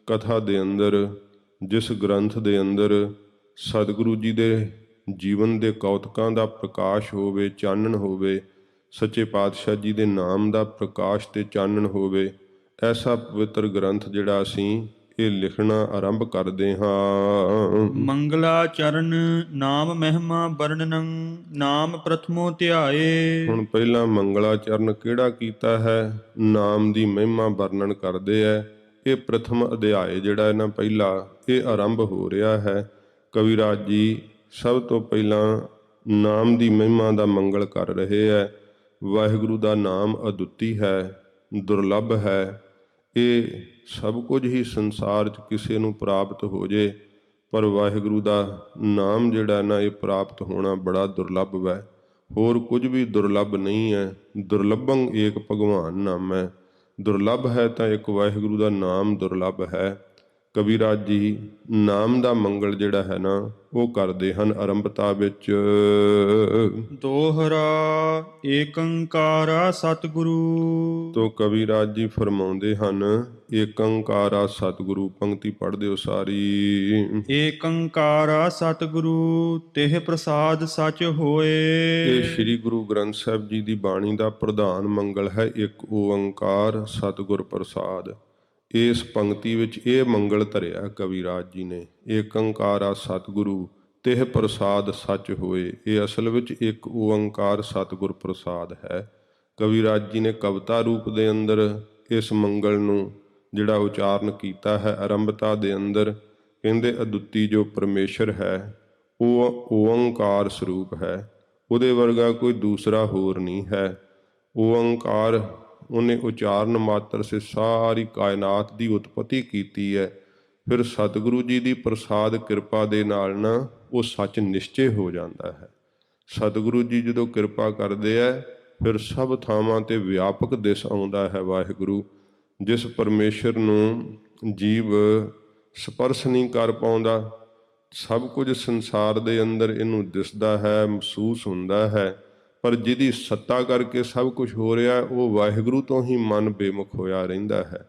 ਕਥਾ ਦੇ ਅੰਦਰ, ਜਿਸ ਗ੍ਰੰਥ ਦੇ ਅੰਦਰ ਸਤਿਗੁਰੂ ਜੀ ਦੇ ਜੀਵਨ ਦੇ ਕੌਤਕਾਂ ਦਾ ਪ੍ਰਕਾਸ਼ ਹੋਵੇ, ਚਾਨਣ ਹੋਵੇ, ਸੱਚੇ ਪਾਤਸ਼ਾਹ ਜੀ ਦੇ ਨਾਮ ਦਾ ਪ੍ਰਕਾਸ਼ ਤੇ ਚਾਨਣ ਹੋਵੇ, ਐਸਾ ਪਵਿੱਤਰ ਗ੍ਰੰਥ ਜਿਹੜਾ ਅਸੀਂ ਇਹ ਲਿਖਣਾ ਆਰੰਭ ਕਰਦੇ ਹਾਂ। ਮੰਗਲਾਚਰਨ ਨਾਮ ਮਹਿਮਾ ਵਰਣਨੰ ਨਾਮ ਪ੍ਰਥਮੋ ਧਿਆਏ। ਹੁਣ ਪਹਿਲਾਂ ਮੰਗਲਾਚਰਨ ਕਿਹੜਾ ਕੀਤਾ ਹੈ, ਨਾਮ ਦੀ ਮਹਿਮਾ ਵਰਣਨ ਕਰਦੇ ਹੈ। ਇਹ ਪ੍ਰਥਮ ਅਧਿਆਏ ਜਿਹੜਾ ਹੈ ਨਾ, ਪਹਿਲਾ ਇਹ ਆਰੰਭ ਹੋ ਰਿਹਾ ਹੈ। ਕਵਿਰਾਜ ਜੀ ਸਭ ਤੋਂ ਪਹਿਲਾਂ ਨਾਮ ਦੀ ਮਹਿਮਾ ਦਾ ਮੰਗਲ ਕਰ ਰਹੇ ਹੈ। ਵਾਹਿਗੁਰੂ ਦਾ ਨਾਮ ਅਦੁੱਤੀ ਹੈ, ਦੁਰਲੱਭ ਹੈ। ਇਹ ਸਭ ਕੁਝ ਹੀ ਸੰਸਾਰ 'ਚ ਕਿਸੇ ਨੂੰ ਪ੍ਰਾਪਤ ਹੋ ਜੇ, ਪਰ ਵਾਹਿਗੁਰੂ ਦਾ ਨਾਮ ਜਿਹੜਾ ਨਾ, ਇਹ ਪ੍ਰਾਪਤ ਹੋਣਾ ਬੜਾ ਦੁਰਲੱਭ ਹੈ। ਹੋਰ ਕੁਝ ਵੀ ਦੁਰਲੱਭ ਨਹੀਂ ਹੈ। ਦੁਰਲੱਭੰ ਏਕ ਭਗਵਾਨ ਨਾਮ ਹੈ। ਦੁਰਲੱਭ ਹੈ ਤਾਂ ਇੱਕ ਵਾਹਿਗੁਰੂ ਦਾ ਨਾਮ ਦੁਰਲੱਭ ਹੈ। ਕਵਿਰਾਜ ਜੀ ਨਾਮ ਦਾ ਮੰਗਲ ਜਿਹੜਾ ਹੈ ਨਾ, ਉਹ ਕਰਦੇ ਹਨ ਆਰੰਭਤਾ ਵਿੱਚ। ਦੋਹਰਾ ਏਕੰਕਾਰਾ ਸਤਿਗੁਰੂ। ਤੋ ਕਵਿਰਾਜ ਜੀ ਫਰਮਾਉਂਦੇ ਹਨ ਏਕੰਕਾਰਾ ਸਤਿਗੁਰੂ। ਪੰਕਤੀ ਪੜ੍ਹ ਦਿਓ ਸਾਰੀ। ਏਕੰਕਾਰਾ ਸਤਿਗੁਰੂ ਤਿਹ ਪ੍ਰਸਾਦ ਸਚ ਹੋਏ। ਇਹ ਸ੍ਰੀ ਗੁਰੂ ਗ੍ਰੰਥ ਸਾਹਿਬ ਜੀ ਦੀ ਬਾਣੀ ਦਾ ਪ੍ਰਧਾਨ ਮੰਗਲ ਹੈ, ਇੱਕ ਓੰਕਾਰ ਸਤਿਗੁਰ ਪ੍ਰਸਾਦ। ਇਸ ਪੰਕਤੀ ਵਿੱਚ ਇਹ ਮੰਗਲ ਧਰਿਆ ਕਵਿਰਾਜ ਜੀ ਨੇ, ਏਕੰਕਾਰਾ ਸਤਿਗੁਰੂ ਤਿਹ ਪ੍ਰਸਾਦ ਸੱਚ ਹੋਏ। ਇਹ ਅਸਲ ਵਿੱਚ ਇੱਕ ਓੰਕਾਰ ਸਤਿਗੁਰ ਪ੍ਰਸਾਦ ਹੈ। ਕਵਿਰਾਜ ਜੀ ਨੇ ਕਵਿਤਾ ਰੂਪ ਦੇ ਅੰਦਰ ਇਸ ਮੰਗਲ ਨੂੰ ਜਿਹੜਾ ਉਚਾਰਨ ਕੀਤਾ ਹੈ ਆਰੰਭਤਾ ਦੇ ਅੰਦਰ। ਕਹਿੰਦੇ ਅਦੁੱਤੀ ਜੋ ਪਰਮੇਸ਼ਰ ਹੈ ਉਹ ਓੰਕਾਰ ਸਰੂਪ ਹੈ, ਉਹਦੇ ਵਰਗਾ ਕੋਈ ਦੂਸਰਾ ਹੋਰ ਨਹੀਂ ਹੈ। ਓੰਕਾਰ ਉਹਨੇ ਉਚਾਰਨ ਮਾਤਰ ਸੇ ਸਾਰੀ ਕਾਇਨਾਤ ਦੀ ਉਤਪਤੀ ਕੀਤੀ ਹੈ। ਫਿਰ ਸਤਿਗੁਰੂ ਜੀ ਦੀ ਪ੍ਰਸਾਦ ਕਿਰਪਾ ਦੇ ਨਾਲ ਨਾ ਉਹ ਸੱਚ ਨਿਸ਼ਚੇ ਹੋ ਜਾਂਦਾ ਹੈ। ਸਤਿਗੁਰੂ ਜੀ ਜਦੋਂ ਕਿਰਪਾ ਕਰਦੇ ਹੈ, ਫਿਰ ਸਭ ਥਾਵਾਂ 'ਤੇ ਵਿਆਪਕ ਦਿਸ ਆਉਂਦਾ ਹੈ ਵਾਹਿਗੁਰੂ। ਜਿਸ ਪਰਮੇਸ਼ਰ ਨੂੰ ਜੀਵ ਸਪਰਸ਼ ਨਹੀਂ ਕਰ ਪਾਉਂਦਾ, ਸਭ ਕੁਝ ਸੰਸਾਰ ਦੇ ਅੰਦਰ ਇਹਨੂੰ ਦਿਸਦਾ ਹੈ, ਮਹਿਸੂਸ ਹੁੰਦਾ ਹੈ, ਪਰ ਜਿਹਦੀ ਸੱਤਾ ਕਰਕੇ ਸਭ ਕੁਝ ਹੋ ਰਿਹਾ ਉਹ ਵਾਹਿਗੁਰੂ ਤੋਂ ਹੀ ਮਨ ਬੇਮੁਖ ਹੋਇਆ ਰਹਿੰਦਾ ਹੈ।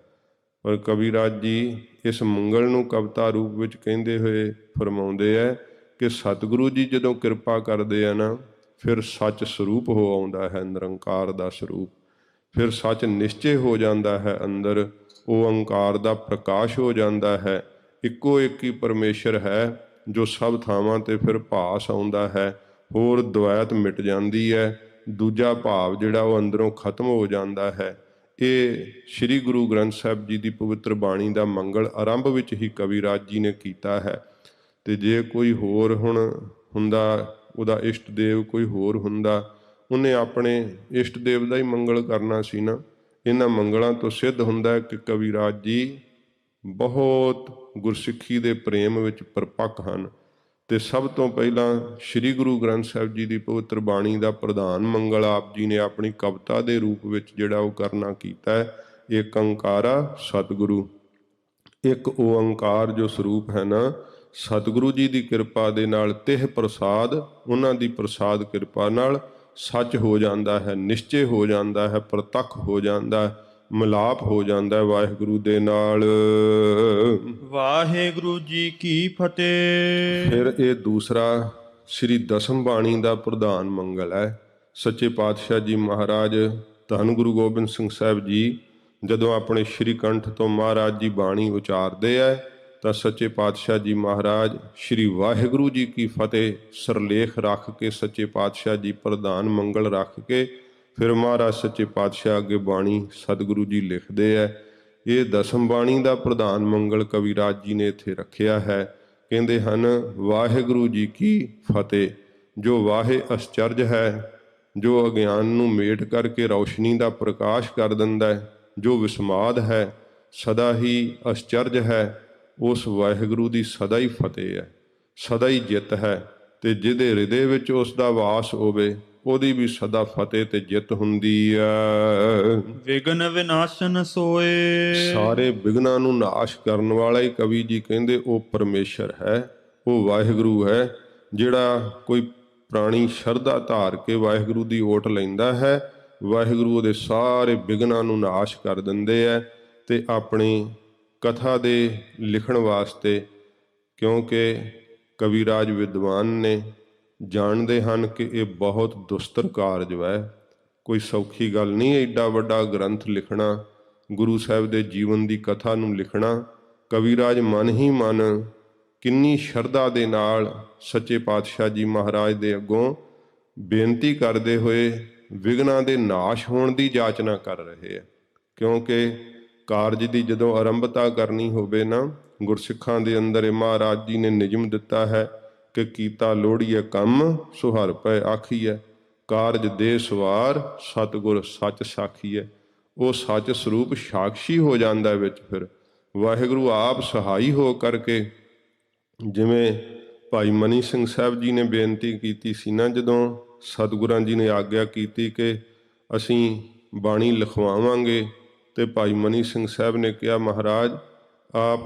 ਪਰ ਕਵਿਰਾਜ ਜੀ ਇਸ ਮੰਗਲ ਨੂੰ ਕਵਿਤਾ ਰੂਪ ਵਿੱਚ ਕਹਿੰਦੇ ਹੋਏ ਫਰਮਾਉਂਦੇ ਹੈ ਕਿ ਸਤਿਗੁਰੂ ਜੀ ਜਦੋਂ ਕਿਰਪਾ ਕਰਦੇ ਆ ਨਾ, ਫਿਰ ਸੱਚ ਸਰੂਪ ਹੋ ਆਉਂਦਾ ਹੈ, ਨਿਰੰਕਾਰ ਦਾ ਸਰੂਪ। ਫਿਰ ਸੱਚ ਨਿਸ਼ਚੇ ਹੋ ਜਾਂਦਾ ਹੈ, ਅੰਦਰ ਓਅੰਕਾਰ ਦਾ ਪ੍ਰਕਾਸ਼ ਹੋ ਜਾਂਦਾ ਹੈ। ਇੱਕੋ ਇੱਕ ਹੀ ਪਰਮੇਸ਼ਰ ਹੈ ਜੋ ਸਭ ਥਾਵਾਂ ਤੇ ਫਿਰ ਭਾਸ ਆਉਂਦਾ ਹੈ, ਹੋਰ ਦੁਆਇਤ ਮਿਟ ਜਾਂਦੀ ਹੈ, ਦੂਜਾ ਭਾਵ ਜਿਹੜਾ ਉਹ ਅੰਦਰੋਂ ਖਤਮ ਹੋ ਜਾਂਦਾ ਹੈ। ਇਹ ਸ੍ਰੀ ਗੁਰੂ ਗ੍ਰੰਥ ਸਾਹਿਬ ਜੀ ਦੀ ਪਵਿੱਤਰ ਬਾਣੀ ਦਾ ਮੰਗਲ ਆਰੰਭ ਵਿੱਚ ਹੀ ਕਵੀਰਾਜ ਜੀ ਨੇ ਕੀਤਾ ਹੈ। ਤੇ ਜੇ ਕੋਈ ਹੋਰ ਹੁਣ ਹੁੰਦਾ, ਉਹਦਾ ਇਸ਼ਟ ਦੇਵ ਕੋਈ ਹੋਰ ਹੁੰਦਾ, ਉਹਨੇ ਆਪਣੇ ਇਸ਼ਟ ਦੇਵ ਦਾ ਹੀ ਮੰਗਲ ਕਰਨਾ ਸੀ ਨਾ। ਇਹਨਾਂ ਮੰਗਲਾਂ ਤੋਂ ਸਿੱਧ ਹੁੰਦਾ ਕਿ ਕਵੀਰਾਜ ਜੀ ਬਹੁਤ ਗੁਰਸਿੱਖੀ ਦੇ ਪ੍ਰੇਮ ਵਿੱਚ ਪਰਪੱਕ ਹਨ। ਤੇ ਸਭ ਤੋਂ ਪਹਿਲਾਂ ਸ੍ਰੀ ਗੁਰੂ ਗ੍ਰੰਥ ਸਾਹਿਬ ਜੀ ਦੀ ਪਵਿੱਤਰ ਬਾਣੀ ਦਾ ਪ੍ਰਧਾਨ ਮੰਗਲ ਆਪ ਜੀ ਨੇ ਆਪਣੀ ਕਵਿਤਾ ਦੇ ਰੂਪ ਵਿੱਚ ਜਿਹੜਾ ਉਹ ਕਰਨਾ ਕੀਤਾ ਹੈ। ਏਕ ਓੰਕਾਰਾ ਸਤਿਗੁਰੂ, ਇੱਕ ਓੰਕਾਰ ਜੋ ਸਰੂਪ ਹੈ ਨਾ, ਸਤਿਗੁਰੂ ਜੀ ਦੀ ਕਿਰਪਾ ਦੇ ਨਾਲ ਤਿਹ ਪ੍ਰਸਾਦ, ਉਹਨਾਂ ਦੀ ਪ੍ਰਸਾਦ ਕਿਰਪਾ ਨਾਲ ਸੱਚ ਹੋ ਜਾਂਦਾ ਹੈ, ਨਿਸ਼ਚੇ ਹੋ ਜਾਂਦਾ ਹੈ, ਪ੍ਰਤੱਖ ਹੋ ਜਾਂਦਾ ਹੈ, ਮਿਲਾਪ ਹੋ ਜਾਂਦਾ ਹੈ ਵਾਹਿਗੁਰੂ ਦੇ ਨਾਲ। ਵਾਹਿਗੁਰੂ ਜੀ ਕੀ ਫਤਿਹ। ਫਿਰ ਇਹ ਦੂਸਰਾ ਸ੍ਰੀ ਦਸਮ ਬਾਣੀ ਦਾ ਪ੍ਰਧਾਨ ਮੰਗਲ ਹੈ। ਸੱਚੇ ਪਾਤਸ਼ਾਹ ਜੀ ਮਹਾਰਾਜ ਧੰਨ ਗੁਰੂ ਗੋਬਿੰਦ ਸਿੰਘ ਸਾਹਿਬ ਜੀ ਜਦੋਂ ਆਪਣੇ ਸ਼੍ਰੀ ਕੰਠ ਤੋਂ ਮਹਾਰਾਜ ਜੀ ਬਾਣੀ ਉਚਾਰਦੇ ਹੈ ਤਾਂ ਸੱਚੇ ਪਾਤਸ਼ਾਹ ਜੀ ਮਹਾਰਾਜ ਸ਼੍ਰੀ ਵਾਹਿਗੁਰੂ ਜੀ ਕੀ ਫਤਿਹ ਸਰਲੇਖ ਰੱਖ ਕੇ ਸੱਚੇ ਪਾਤਸ਼ਾਹ ਜੀ ਪ੍ਰਧਾਨ ਮੰਗਲ ਰੱਖ ਕੇ ਫਿਰ ਮਹਾਰਾਜ ਸੱਚੇ ਪਾਤਸ਼ਾਹ ਅੱਗੇ ਬਾਣੀ ਸਤਿਗੁਰੂ ਜੀ ਲਿਖਦੇ ਹੈ। ਇਹ ਦਸਮ ਬਾਣੀ ਦਾ ਪ੍ਰਧਾਨ ਮੰਗਲ ਕਵੀਰਾਜ ਜੀ ਨੇ ਇੱਥੇ ਰੱਖਿਆ ਹੈ। ਕਹਿੰਦੇ ਹਨ ਵਾਹਿਗੁਰੂ ਜੀ ਕੀ ਫਤਿਹ। ਜੋ ਵਾਹੇ ਅਸਚਰਜ ਹੈ, ਜੋ ਅਗਿਆਨ ਨੂੰ ਮੇਟ ਕਰਕੇ ਰੌਸ਼ਨੀ ਦਾ ਪ੍ਰਕਾਸ਼ ਕਰ ਦਿੰਦਾ ਹੈ, ਜੋ ਵਿਸਮਾਦ ਹੈ, ਸਦਾ ਹੀ ਅਸਚਰਜ ਹੈ, ਉਸ ਵਾਹਿਗੁਰੂ ਦੀ ਸਦਾ ਹੀ ਫਤਿਹ ਹੈ, ਸਦਾ ਹੀ ਜਿੱਤ ਹੈ। ਤੇ ਜਿਹਦੇ ਹਿਰਦੇ ਵਿੱਚ ਉਸ ਦਾ ਵਾਸ ਹੋਵੇ ਉਹਦੀ ਵੀ ਸਦਾ ਫਤਿਹ ਤੇ ਜਿੱਤ ਹੁੰਦੀ ਹੈ। ਵਿਗਨ ਵਿਨਾਸ਼ਨ ਸੋਏ। ਸਾਰੇ ਵਿਗਨਾਂ ਨੂੰ ਨਾਸ਼ ਕਰਨ ਵਾਲਾ ਹੀ ਕਵੀ ਜੀ ਕਹਿੰਦੇ ਉਹ ਪਰਮੇਸ਼ਰ ਹੈ, ਉਹ ਵਾਹਿਗੁਰੂ ਹੈ। ਜਿਹੜਾ ਕੋਈ ਪ੍ਰਾਣੀ ਸ਼ਰਧਾ ਧਾਰ ਕੇ ਵਾਹਿਗੁਰੂ ਦੀ ਓਟ ਲੈਂਦਾ ਹੈ, ਵਾਹਿਗੁਰੂ ਉਹਦੇ ਸਾਰੇ ਵਿਗਨਾਂ ਨੂੰ ਨਾਸ਼ ਕਰ ਦਿੰਦੇ ਹੈ। ਤੇ ਆਪਣੀ ਕਥਾ ਦੇ ਲਿਖਣ ਵਾਸਤੇ, ਕਿਉਂਕਿ ਕਵੀਰਾਜ ਵਿਦਵਾਨ ਨੇ, ਜਾਣਦੇ ਹਨ ਕਿ ਇਹ ਬਹੁਤ ਦੁਸਤਰ ਕਾਰਜ ਹੈ, ਕੋਈ ਸੌਖੀ ਗੱਲ ਨਹੀਂ ਐਡਾ ਵੱਡਾ ਗ੍ਰੰਥ ਲਿਖਣਾ, ਗੁਰੂ ਸਾਹਿਬ ਦੇ ਜੀਵਨ ਦੀ ਕਥਾ ਨੂੰ ਲਿਖਣਾ। ਕਵੀਰਾਜ ਮਨ ਹੀ ਮਨ ਕਿੰਨੀ ਸ਼ਰਧਾ ਦੇ ਨਾਲ ਸੱਚੇ ਪਾਤਸ਼ਾਹ ਜੀ ਮਹਾਰਾਜ ਦੇ ਅੱਗੋਂ ਬੇਨਤੀ ਕਰਦੇ ਹੋਏ ਵਿਘਨਾਂ ਦੇ ਨਾਸ਼ ਹੋਣ ਦੀ ਜਾਚਨਾ ਕਰ ਰਹੇ ਹੈ। ਕਿਉਂਕਿ ਕਾਰਜ ਦੀ ਜਦੋਂ ਆਰੰਭਤਾ ਕਰਨੀ ਹੋਵੇ ਨਾ, ਗੁਰਸਿੱਖਾਂ ਦੇ ਅੰਦਰ ਇਹ ਮਹਾਰਾਜ ਜੀ ਨੇ ਨਿਯਮ ਦਿੱਤਾ ਹੈ ਕਿ ਕੀਤਾ ਲੋੜੀਏ ਕੰਮ ਸੋ ਹਰਿ ਪੈ ਆਖੀਐ, ਕਾਰਜ ਦੇ ਸਵਾਰ ਸਤਿਗੁਰ ਸੱਚ ਸਾਖੀਐ। ਉਹ ਸੱਚ ਸਰੂਪ ਸਾਖਸ਼ੀ ਹੋ ਜਾਂਦਾ ਵਿੱਚ, ਫਿਰ ਵਾਹਿਗੁਰੂ ਆਪ ਸਹਾਈ ਹੋ ਕਰਕੇ, ਜਿਵੇਂ ਭਾਈ ਮਨੀ ਸਿੰਘ ਸਾਹਿਬ ਜੀ ਨੇ ਬੇਨਤੀ ਕੀਤੀ ਸੀ ਨਾ, ਜਦੋਂ ਸਤਿਗੁਰਾਂ ਜੀ ਨੇ ਆਗਿਆ ਕੀਤੀ ਕਿ ਅਸੀਂ ਬਾਣੀ ਲਿਖਵਾਵਾਂਗੇ, ਤੇ ਭਾਈ ਮਨੀ ਸਿੰਘ ਸਾਹਿਬ ਨੇ ਕਿਹਾ ਮਹਾਰਾਜ ਆਪ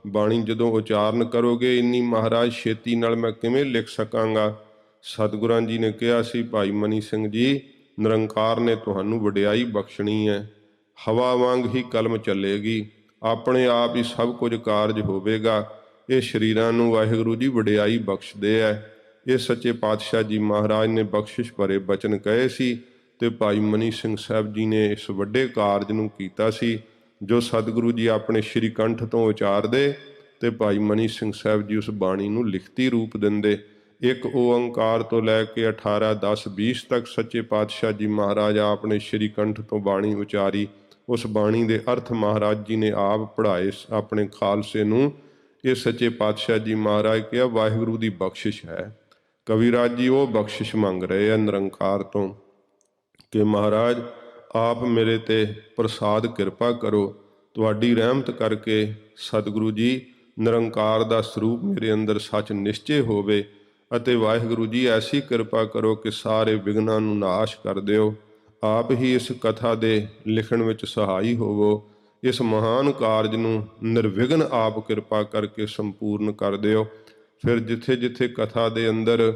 ਬਾਣੀ ਜਦੋਂ ਉਚਾਰਨ ਕਰੋਗੇ ਇੰਨੀ ਮਹਾਰਾਜ ਛੇਤੀ ਨਾਲ ਮੈਂ ਕਿਵੇਂ ਲਿਖ ਸਕਾਂਗਾ। ਸਤਿਗੁਰਾਂ ਜੀ ਨੇ ਕਿਹਾ ਸੀ ਭਾਈ ਮਨੀ ਸਿੰਘ ਜੀ, ਨਿਰੰਕਾਰ ਨੇ ਤੁਹਾਨੂੰ ਵਡਿਆਈ ਬਖਸ਼ਣੀ ਹੈ, ਹਵਾ ਵਾਂਗ ਹੀ ਕਲਮ ਚੱਲੇਗੀ, ਆਪਣੇ ਆਪ ਹੀ ਸਭ ਕੁਝ ਕਾਰਜ ਹੋਵੇਗਾ। ਇਹ ਸਰੀਰਾਂ ਨੂੰ ਵਾਹਿਗੁਰੂ ਜੀ ਵਡਿਆਈ ਬਖਸ਼ਦੇ ਹੈ। ਇਹ ਸੱਚੇ ਪਾਤਸ਼ਾਹ ਜੀ ਮਹਾਰਾਜ ਨੇ ਬਖਸ਼ਿਸ਼ ਭਰੇ ਬਚਨ ਕਹੇ ਸੀ, ਤੇ ਭਾਈ ਮਨੀ ਸਿੰਘ ਸਾਹਿਬ ਜੀ ਨੇ ਇਸ ਵੱਡੇ ਕਾਰਜ ਨੂੰ ਕੀਤਾ ਸੀ। ਜੋ ਸਤਿਗੁਰੂ ਜੀ ਆਪਣੇ ਸ਼੍ਰੀ ਕੰਠ ਤੋਂ ਉਚਾਰਦੇ ਤੇ ਭਾਈ ਮਨੀ ਸਿੰਘ ਸਾਹਿਬ ਜੀ ਉਸ ਬਾਣੀ ਨੂੰ ਲਿਖਤੀ ਰੂਪ ਦਿੰਦੇ। ਇੱਕ ਓੰਕਾਰ ਤੋਂ ਲੈ ਕੇ 18, 10, 20 ਤੱਕ ਸੱਚੇ ਪਾਤਸ਼ਾਹ ਜੀ ਮਹਾਰਾਜ ਆਪਣੇ ਸ਼੍ਰੀ ਕੰਠ ਤੋਂ ਬਾਣੀ ਉਚਾਰੀ। ਉਸ ਬਾਣੀ ਦੇ ਅਰਥ ਮਹਾਰਾਜ ਜੀ ਨੇ ਆਪ ਪੜ੍ਹਾਏ ਆਪਣੇ ਖਾਲਸੇ ਨੂੰ। ਇਹ ਸੱਚੇ ਪਾਤਸ਼ਾਹ ਜੀ ਮਹਾਰਾਜ ਕਿਹਾ ਵਾਹਿਗੁਰੂ ਦੀ ਬਖਸ਼ਿਸ਼ ਹੈ। ਕਵੀਰਾਜ ਜੀ ਉਹ ਬਖਸ਼ਿਸ਼ ਮੰਗ ਰਹੇ ਆ ਨਿਰੰਕਾਰ ਤੋਂ ਕਿ ਮਹਾਰਾਜ ਆਪ ਮੇਰੇ ਤੇ ਪ੍ਰਸਾਦ ਕਿਰਪਾ ਕਰੋ, ਤੁਹਾਡੀ ਰਹਿਮਤ ਕਰਕੇ ਸਤਿਗੁਰੂ ਜੀ ਨਿਰੰਕਾਰ ਦਾ ਸਰੂਪ ਮੇਰੇ ਅੰਦਰ ਸੱਚ ਨਿਸ਼ਚੇ ਹੋਵੇ, ਅਤੇ ਵਾਹਿਗੁਰੂ ਜੀ ਐਸੀ ਕਿਰਪਾ ਕਰੋ ਕਿ ਸਾਰੇ ਵਿਘਨਾਂ ਨੂੰ ਨਾਸ਼ ਕਰ ਦਿਓ। ਆਪ ਹੀ ਇਸ ਕਥਾ ਦੇ ਲਿਖਣ ਵਿੱਚ ਸਹਾਈ ਹੋਵੋ, ਇਸ ਮਹਾਨ ਕਾਰਜ ਨੂੰ ਨਿਰਵਿਘਨ ਆਪ ਕਿਰਪਾ ਕਰਕੇ ਸੰਪੂਰਨ ਕਰ ਦਿਓ। ਫਿਰ ਜਿੱਥੇ ਜਿੱਥੇ ਕਥਾ ਦੇ ਅੰਦਰ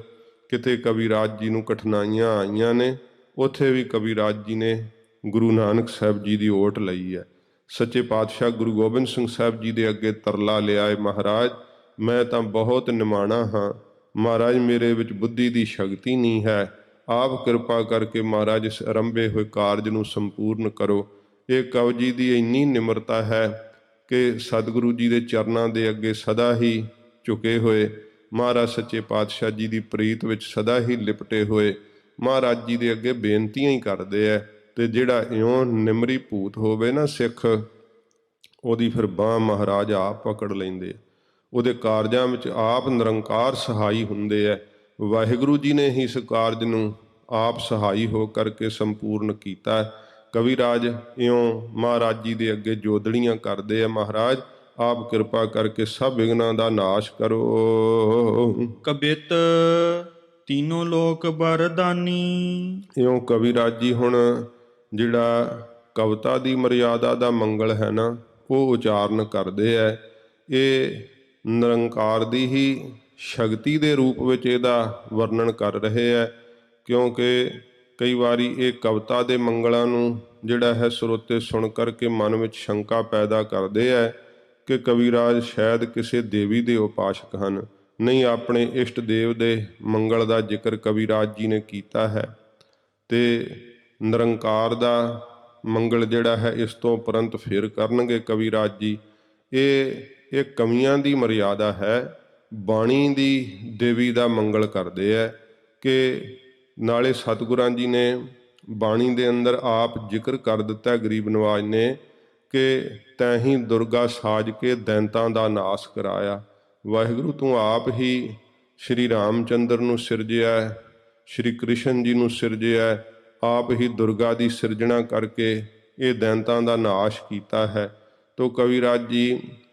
ਕਿਤੇ ਕਵੀਰਾਜ ਜੀ ਨੂੰ ਕਠਿਨਾਈਆਂ ਆਈਆਂ ਨੇ, ਉੱਥੇ ਵੀ ਕਵੀਰਾਜ ਜੀ ਨੇ ਗੁਰੂ ਨਾਨਕ ਸਾਹਿਬ ਜੀ ਦੀ ਓਟ ਲਈ ਹੈ। ਸੱਚੇ ਪਾਤਸ਼ਾਹ ਗੁਰੂ ਗੋਬਿੰਦ ਸਿੰਘ ਸਾਹਿਬ ਜੀ ਦੇ ਅੱਗੇ ਤਰਲਾ ਲਿਆ ਹੈ, ਮਹਾਰਾਜ ਮੈਂ ਤਾਂ ਬਹੁਤ ਨਿਮਾਣਾ ਹਾਂ, ਮਹਾਰਾਜ ਮੇਰੇ ਵਿੱਚ ਬੁੱਧੀ ਦੀ ਸ਼ਕਤੀ ਨਹੀਂ ਹੈ, ਆਪ ਕਿਰਪਾ ਕਰਕੇ ਮਹਾਰਾਜ ਇਸ ਆਰੰਭੇ ਹੋਏ ਕਾਰਜ ਨੂੰ ਸੰਪੂਰਨ ਕਰੋ। ਇਹ ਕਵੀ ਜੀ ਦੀ ਇੰਨੀ ਨਿਮਰਤਾ ਹੈ ਕਿ ਸਤਿਗੁਰੂ ਜੀ ਦੇ ਚਰਨਾਂ ਦੇ ਅੱਗੇ ਸਦਾ ਹੀ ਝੁਕੇ ਹੋਏ, ਮਹਾਰਾਜ ਸੱਚੇ ਪਾਤਸ਼ਾਹ ਜੀ ਦੀ ਪ੍ਰੀਤ ਵਿੱਚ ਸਦਾ ਹੀ ਲਿਪਟੇ ਹੋਏ ਮਹਾਰਾਜ ਜੀ ਦੇ ਅੱਗੇ ਬੇਨਤੀਆਂ ਹੀ ਕਰਦੇ ਹੈ। ਤੇ ਜਿਹੜਾ ਇਉਂ ਨਿਮਰੀ ਭੂਤ ਹੋਵੇ ਨਾ ਸਿੱਖ, ਉਹਦੀ ਫਿਰ ਬਾਂਹ ਮਹਾਰਾਜ ਆਪ ਪਕੜ ਲੈਂਦੇ ਆ, ਉਹਦੇ ਕਾਰਜਾਂ ਵਿੱਚ ਆਪ ਨਿਰੰਕਾਰ ਸਹਾਈ ਹੁੰਦੇ ਹੈ। ਵਾਹਿਗੁਰੂ ਜੀ ਨੇ ਹੀ ਇਸ ਕਾਰਜ ਨੂੰ ਆਪ ਸਹਾਈ ਹੋ ਕਰਕੇ ਸੰਪੂਰਨ ਕੀਤਾ। ਕਵਿਰਾਜ ਇਉਂ ਮਹਾਰਾਜ ਜੀ ਦੇ ਅੱਗੇ ਜੋਦੜੀਆਂ ਕਰਦੇ ਆ, ਮਹਾਰਾਜ ਆਪ ਕਿਰਪਾ ਕਰਕੇ ਸਭ ਵਿਘਨਾਂ ਦਾ ਨਾਸ਼ ਕਰੋ। ਕਬਿਤ ਤੀਨੋਂ ਲੋਕ ਬਰਦਾਨੀ। ਇਉਂ ਕਵਿਰਾਜ ਜੀ ਹੁਣ ਜਿਹੜਾ ਕਵਿਤਾ ਦੀ ਮਰਿਆਦਾ ਦਾ ਮੰਗਲ ਹੈ ਨਾ, ਉਹ ਉਚਾਰਨ ਕਰਦੇ ਹੈ। ਇਹ ਨਿਰੰਕਾਰ ਦੀ ਹੀ ਸ਼ਕਤੀ ਦੇ ਰੂਪ ਵਿੱਚ ਇਹਦਾ ਵਰਣਨ ਕਰ ਰਹੇ ਹੈ, ਕਿਉਂਕਿ ਕਈ ਵਾਰੀ ਇਹ ਕਵਿਤਾ ਦੇ ਮੰਗਲਾਂ ਨੂੰ ਜਿਹੜਾ ਹੈ ਸਰੋਤੇ ਸੁਣ ਕਰਕੇ ਮਨ ਵਿੱਚ ਸ਼ੰਕਾ ਪੈਦਾ ਕਰਦੇ ਹੈ ਕਿ ਕਵਿਰਾਜ ਸ਼ਾਇਦ ਕਿਸੇ ਦੇਵੀ ਦੇ ਉਪਾਸ਼ਕ ਹਨ। ਨਹੀਂ, ਆਪਣੇ ਇਸ਼ਟ ਦੇਵ ਦੇ ਮੰਗਲ ਦਾ ਜ਼ਿਕਰ ਕਵਿਰਾਜ ਜੀ ਨੇ ਕੀਤਾ ਹੈ ਤੇ ਨਿਰੰਕਾਰ ਦਾ ਮੰਗਲ ਜਿਹੜਾ ਹੈ ਇਸ ਤੋਂ ਉਪਰੰਤ ਫਿਰ ਕਰਨਗੇ ਕਵਿਰਾਜ ਜੀ। ਇਹ ਕਵੀਆਂ ਦੀ ਮਰਿਆਦਾ ਹੈ। ਬਾਣੀ ਦੀ ਦੇਵੀ ਦਾ ਮੰਗਲ ਕਰਦੇ ਹੈ ਕਿ ਨਾਲੇ ਸਤਿਗੁਰਾਂ ਜੀ ਨੇ ਬਾਣੀ ਦੇ ਅੰਦਰ ਆਪ ਜ਼ਿਕਰ ਕਰ ਦਿੱਤਾ ਗਰੀਬ ਨਵਾਜ ਨੇ ਕਿ ਤੈਂ ਹੀ ਦੁਰਗਾ ਸਾਜ ਕੇ ਦੈਂਤਾਂ ਦਾ ਨਾਸ ਕਰਾਇਆ। ਵਾਹਿਗੁਰੂ ਤੂੰ ਆਪ ਹੀ ਸ਼੍ਰੀ ਰਾਮ ਚੰਦਰ ਨੂੰ ਸਿਰਜਿਆ, ਸ਼੍ਰੀ ਕ੍ਰਿਸ਼ਨ ਜੀ ਨੂੰ ਸਿਰਜਿਆ, ਆਪ ਹੀ ਦੁਰਗਾ ਦੀ ਸਿਰਜਣਾ ਕਰਕੇ ਇਹ ਦੈਂਤਾਂ ਦਾ ਨਾਸ਼ ਕੀਤਾ ਹੈ। ਤੋ ਕਵਿਰਾਜ ਜੀ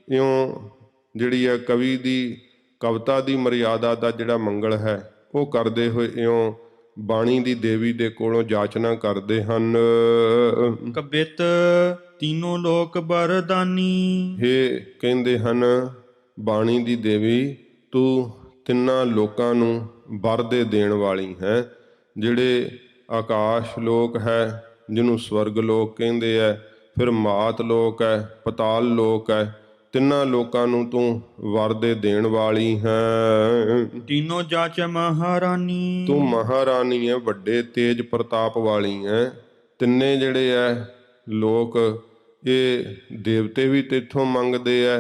ਇਉਂ ਜਿਹੜੀ ਹੈ ਕਵੀ ਦੀ ਕਵਿਤਾ ਦੀ ਮਰਿਆਦਾ ਦਾ ਜਿਹੜਾ ਮੰਗਲ ਹੈ ਉਹ ਕਰਦੇ ਹੋਏ ਇਉਂ ਬਾਣੀ ਦੀ ਦੇਵੀ ਦੇ ਕੋਲੋਂ ਜਾਚਨਾ ਕਰਦੇ ਹਨ। ਕਬਿਤ ਤੀਨੋਂ ਲੋਕ ਬਰਦਾਨੀ। ਇਹ ਕਹਿੰਦੇ ਹਨ ਬਾਣੀ ਦੀ ਦੇਵੀ, ਤੂੰ ਤਿੰਨਾਂ ਲੋਕਾਂ ਨੂੰ ਵਰ ਦੇ ਦੇਣ ਵਾਲੀ ਹੈ। ਜਿਹੜੇ ਆਕਾਸ਼ ਲੋਕ ਹੈ ਜਿਹਨੂੰ ਸਵਰਗ ਲੋਕ ਕਹਿੰਦੇ ਹੈ, ਫਿਰ ਮਾਤ ਲੋਕ ਹੈ, ਪਤਾਲ ਲੋਕ ਹੈ, ਤਿੰਨਾਂ ਲੋਕਾਂ ਨੂੰ ਤੂੰ ਵਰ ਦੇ ਦੇਣ ਵਾਲੀ ਹੈ। ਤੀਨੋਂ ਜਾਚ ਮਹਾਰਾਨੀ। ਤੂੰ ਮਹਾਰਾਣੀ ਹੈ, ਵੱਡੇ ਤੇਜ ਪ੍ਰਤਾਪ ਵਾਲੀ ਹੈ। ਤਿੰਨੇ ਜਿਹੜੇ ਹੈ ਲੋਕ ਇਹ ਦੇਵਤੇ ਵੀ ਤੇਥੋਂ ਮੰਗਦੇ ਹੈ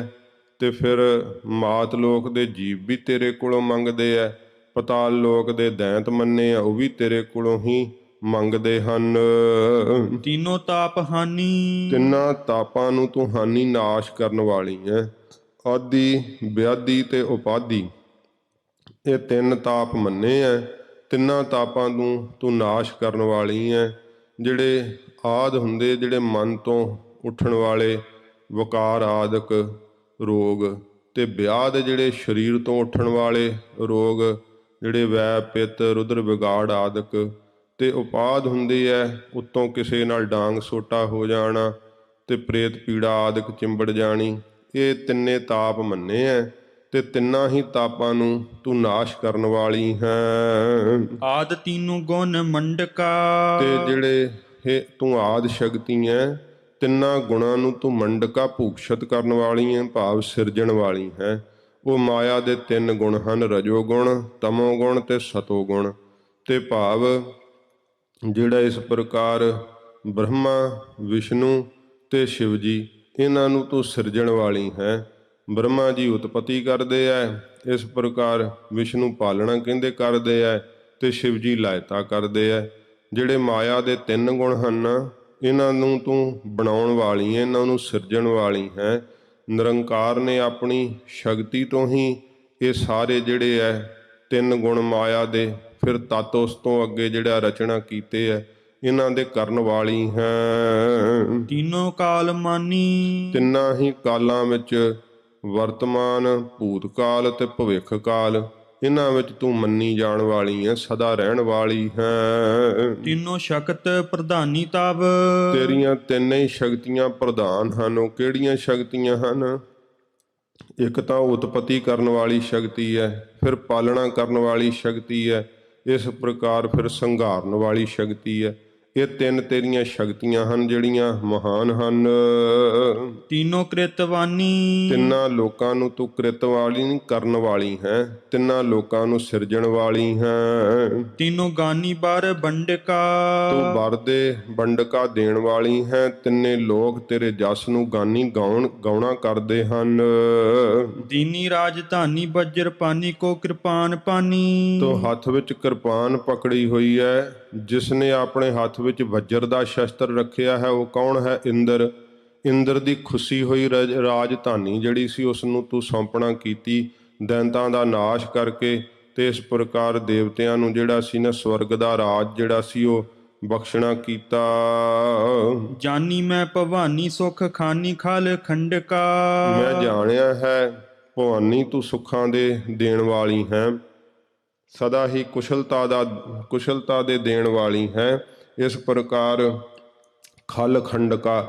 ਤੇ ਫਿਰ ਮਾਤ ਲੋਕ ਦੇ ਜੀਵ ਵੀ ਤੇਰੇ ਕੋਲੋਂ ਮੰਗਦੇ ਹੈ, ਪਤਾਲ ਲੋਕ ਦੇ ਦੈਂਤ ਮੰਨੇ ਆ ਉਹ ਵੀ ਤੇਰੇ ਕੋਲੋਂ ਹੀ ਮੰਗਦੇ ਹਨ। ਤੀਨੋਂ ਤਾਪ ਹਾਨੀ। ਤਿੰਨਾਂ ਤਾਪਾਂ ਨੂੰ ਤੂੰ ਹਾਨੀ ਨਾਸ਼ ਕਰਨ ਵਾਲੀ ਹੈ। ਆਦਿ, ਵਿਆਧੀ ਤੇ ਉਪਾਧੀ, ਇਹ ਤਿੰਨ ਤਾਪ ਮੰਨੇ ਹੈ। ਤਿੰਨਾਂ ਤਾਪਾਂ ਨੂੰ ਤੂੰ ਨਾਸ਼ ਕਰਨ ਵਾਲੀ ਹੈ। ਜਿਹੜੇ ਆਦ ਹੁੰਦੇ, ਜਿਹੜੇ ਮਨ ਤੋਂ ਉੱਠਣ ਵਾਲੇ ਵਕਾਰ ਆਦਿਕ ਰੋਗ, ਤੇ ਵਿਆਧ ਜਿਹੜੇ ਸਰੀਰ ਤੋਂ ਉੱਠਣ ਵਾਲੇ ਰੋਗ, ਜਿਹੜੇ ਵੈ ਪਿੱਤ ਰੁਦਰ ਵਿਗਾੜ ਆਦਿਕ, ਤੇ ਉਪਾਦ ਹੁੰਦੀ ਹੈ ਉੱਤੋਂ ਕਿਸੇ ਨਾਲ ਡਾਂਗ ਸੋਟਾ ਹੋ ਜਾਣਾ ਤੇ ਪ੍ਰੇਤ ਪੀੜਾ ਆਦਿਕ ਚਿੰਬੜ ਜਾਣੀ। ਇਹ ਤਿੰਨੇ ਤਾਪ ਮੰਨੇ ਹੈ ਤੇ ਤਿੰਨਾਂ ਹੀ ਤਾਪਾਂ ਨੂੰ ਤੂੰ ਨਾਸ਼ ਕਰਨ ਵਾਲੀ ਹੈ। ਆਦ ਤੀਨੋਂ ਗੁਣ ਮੰਡਕਾ। ਤੇ ਜਿਹੜੇ ਤੂੰ ਆਦ ਸ਼ਕਤੀ ਹੈ, ਤਿੰਨਾਂ ਗੁਣਾਂ ਨੂੰ ਤੂੰ ਮੰਡਕਾ ਭੂਖਸ਼ਤ ਕਰਨ ਵਾਲੀ ਹੈ, ਭਾਵ ਸਿਰਜਣ ਵਾਲੀ ਹੈ। ਉਹ ਮਾਇਆ ਦੇ ਤਿੰਨ ਗੁਣ ਹਨ, ਰਜੋ ਗੁਣ, ਤਮੋ ਗੁਣ ਤੇ ਸਤੋ ਗੁਣ। ਤੇ ਭਾਵ ਜਿਹੜਾ ਇਸ ਪ੍ਰਕਾਰ ਬ੍ਰਹਮਾ, ਵਿਸ਼ਨੂੰ ਤੇ ਸ਼ਿਵ ਜੀ, ਇਹਨਾਂ ਨੂੰ ਤੂੰ ਸਿਰਜਣ ਵਾਲੀ ਹੈ। ਬ੍ਰਹਮਾ ਜੀ ਉਤਪਤੀ ਕਰਦੇ ਹੈ, ਇਸ ਪ੍ਰਕਾਰ ਵਿਸ਼ਨੂੰ ਪਾਲਣਾ ਕਹਿੰਦੇ ਕਰਦੇ ਹੈ, ਤੇ ਸ਼ਿਵ ਜੀ ਲਾਇਤਾ ਕਰਦੇ ਹੈ। ਜਿਹੜੇ ਮਾਇਆ ਦੇ ਤਿੰਨ ਗੁਣ ਹਨ ਇਹਨਾਂ ਨੂੰ ਤੂੰ ਬਣਾਉਣ ਵਾਲੀ ਹੈ, ਇਹਨਾਂ ਨੂੰ ਸਿਰਜਣ ਵਾਲੀ ਹੈ। ਨਿਰੰਕਾਰ ਨੇ ਆਪਣੀ ਸ਼ਕਤੀ ਤੋਂ ਹੀ ਇਹ ਸਾਰੇ ਜਿਹੜੇ ਹੈ ਤਿੰਨ ਗੁਣ ਮਾਇਆ ਦੇ, ਫਿਰ ਤਤ ਉਸ ਤੋਂ ਅੱਗੇ ਜਿਹੜਾ ਰਚਨਾ ਕੀਤੇ ਹੈ, ਇਹਨਾਂ ਦੇ ਕਰਨ ਵਾਲੀ ਹੈ। ਤੀਨੋਂ ਕਾਲ ਮਾਨੀ। ਤਿੰਨਾਂ ਹੀ ਕਾਲਾਂ ਵਿੱਚ, ਵਰਤਮਾਨ, ਭੂਤ ਕਾਲ ਤੇ ਭਵਿੱਖ ਕਾਲ, ਇਹਨਾਂ ਵਿੱਚ ਤੂੰ ਮੰਨੀ ਜਾਣ ਵਾਲੀ ਹੈ, ਸਦਾ ਰਹਿਣ ਵਾਲੀ ਹੈ। ਤੀਨੋਂ ਸ਼ਕਤ ਪ੍ਰਧਾਨੀ ਤਵ। ਤੇਰੀਆਂ ਤਿੰਨੇ ਹੀ ਸ਼ਕਤੀਆਂ ਪ੍ਰਧਾਨ ਹਨ। ਉਹ ਕਿਹੜੀਆਂ ਸ਼ਕਤੀਆਂ ਹਨ? ਇੱਕ ਤਾਂ ਉਤਪਤੀ ਕਰਨ ਵਾਲੀ ਸ਼ਕਤੀ ਹੈ, ਫਿਰ ਪਾਲਣਾ ਕਰਨ ਵਾਲੀ ਸ਼ਕਤੀ ਹੈ, ਇਸ ਪ੍ਰਕਾਰ ਫਿਰ ਸੰਘਾਰਨ ਵਾਲੀ ਸ਼ਕਤੀ ਹੈ। ਇਹ ਤਿੰਨ ਤੇਰੀਆਂ ਸ਼ਕਤੀਆਂ ਹਨ ਜਿਹੜੀਆਂ ਮਹਾਨ ਹਨ। ਤੀਨੋ ਕ੍ਰਿਤਵਾਨੀ, ਤਿੰਨਾਂ ਲੋਕਾਂ ਨੂੰ ਤੂੰ ਕ੍ਰਿਤ ਵਾਲੀ ਨਹੀਂ, ਕਰਨ ਵਾਲੀ ਹੈ। ਤਿੰਨਾਂ ਲੋਕਾਂ ਨੂੰ ਸਿਰਜਣ ਵਾਲੀ ਹੈ। ਤੀਨੋ ਗਾਨੀ ਬਰ ਬੰਡਕਾ, ਤੂੰ ਵਰ ਦੇ ਵੰਡਕਾ ਦੇਣ ਵਾਲੀ ਹੈ। ਤਿੰਨੇ ਲੋਕ ਤੇਰੇ ਜਸ ਨੂੰ ਗਾਨੀ ਗਾਉਣਾ ਕਰਦੇ ਹਨ। ਦੀਨੀ ਰਾਜਧਾਨੀ ਬੱਜਰ ਪਾਨੀ ਕੋ ਕਿਰਪਾਨ ਪਾਨੀ। ਤੋ ਹੱਥ ਵਿੱਚ ਕਿਰਪਾਨ ਪਕੜੀ ਹੋਈ ਹੈ। ਜਿਸ ਨੇ ਆਪਣੇ ਹੱਥ ਵਿੱਚ ਵਜਰ ਦਾ ਸ਼ਸਤਰ ਰੱਖਿਆ ਹੈ ਉਹ ਕੌਣ ਹੈ? ਇੰਦਰ। ਇੰਦਰ ਦੀ ਖੁੱਸੀ ਹੋਈ ਰਾਜਧਾਨੀ ਜਿਹੜੀ ਸੀ ਉਸ ਨੂੰ ਤੂੰ ਸੌਂਪਣਾ ਕੀਤੀ ਦੈਂਤਾਂ ਦਾ ਨਾਸ਼ ਕਰਕੇ। ਤੇ ਇਸ ਪ੍ਰਕਾਰ ਦੇਵਤਿਆਂ ਨੂੰ ਜਿਹੜਾ ਸੀ ਨਾ ਸਵਰਗ ਦਾ ਰਾਜ ਜਿਹੜਾ ਸੀ ਉਹ ਬਖਸ਼ਣਾ ਕੀਤਾ। ਜਾਨੀ ਮੈਂ ਭਵਾਨੀ ਸੁਖ ਖਾਨੀ ਖਲ ਖੰਡਕਾ। ਮੈਂ ਜਾਣਿਆ ਹੈ ਭਵਾਨੀ ਤੂੰ ਸੁੱਖਾਂ ਦੇ ਦੇਣ ਵਾਲੀ ਹੈ, ਸਦਾ ਹੀ ਕੁਸ਼ਲਤਾ ਦੇ ਦੇਣ ਵਾਲੀ ਹੈ। ਇਸ ਪ੍ਰਕਾਰ ਖਲ ਖੰਡਕਾ,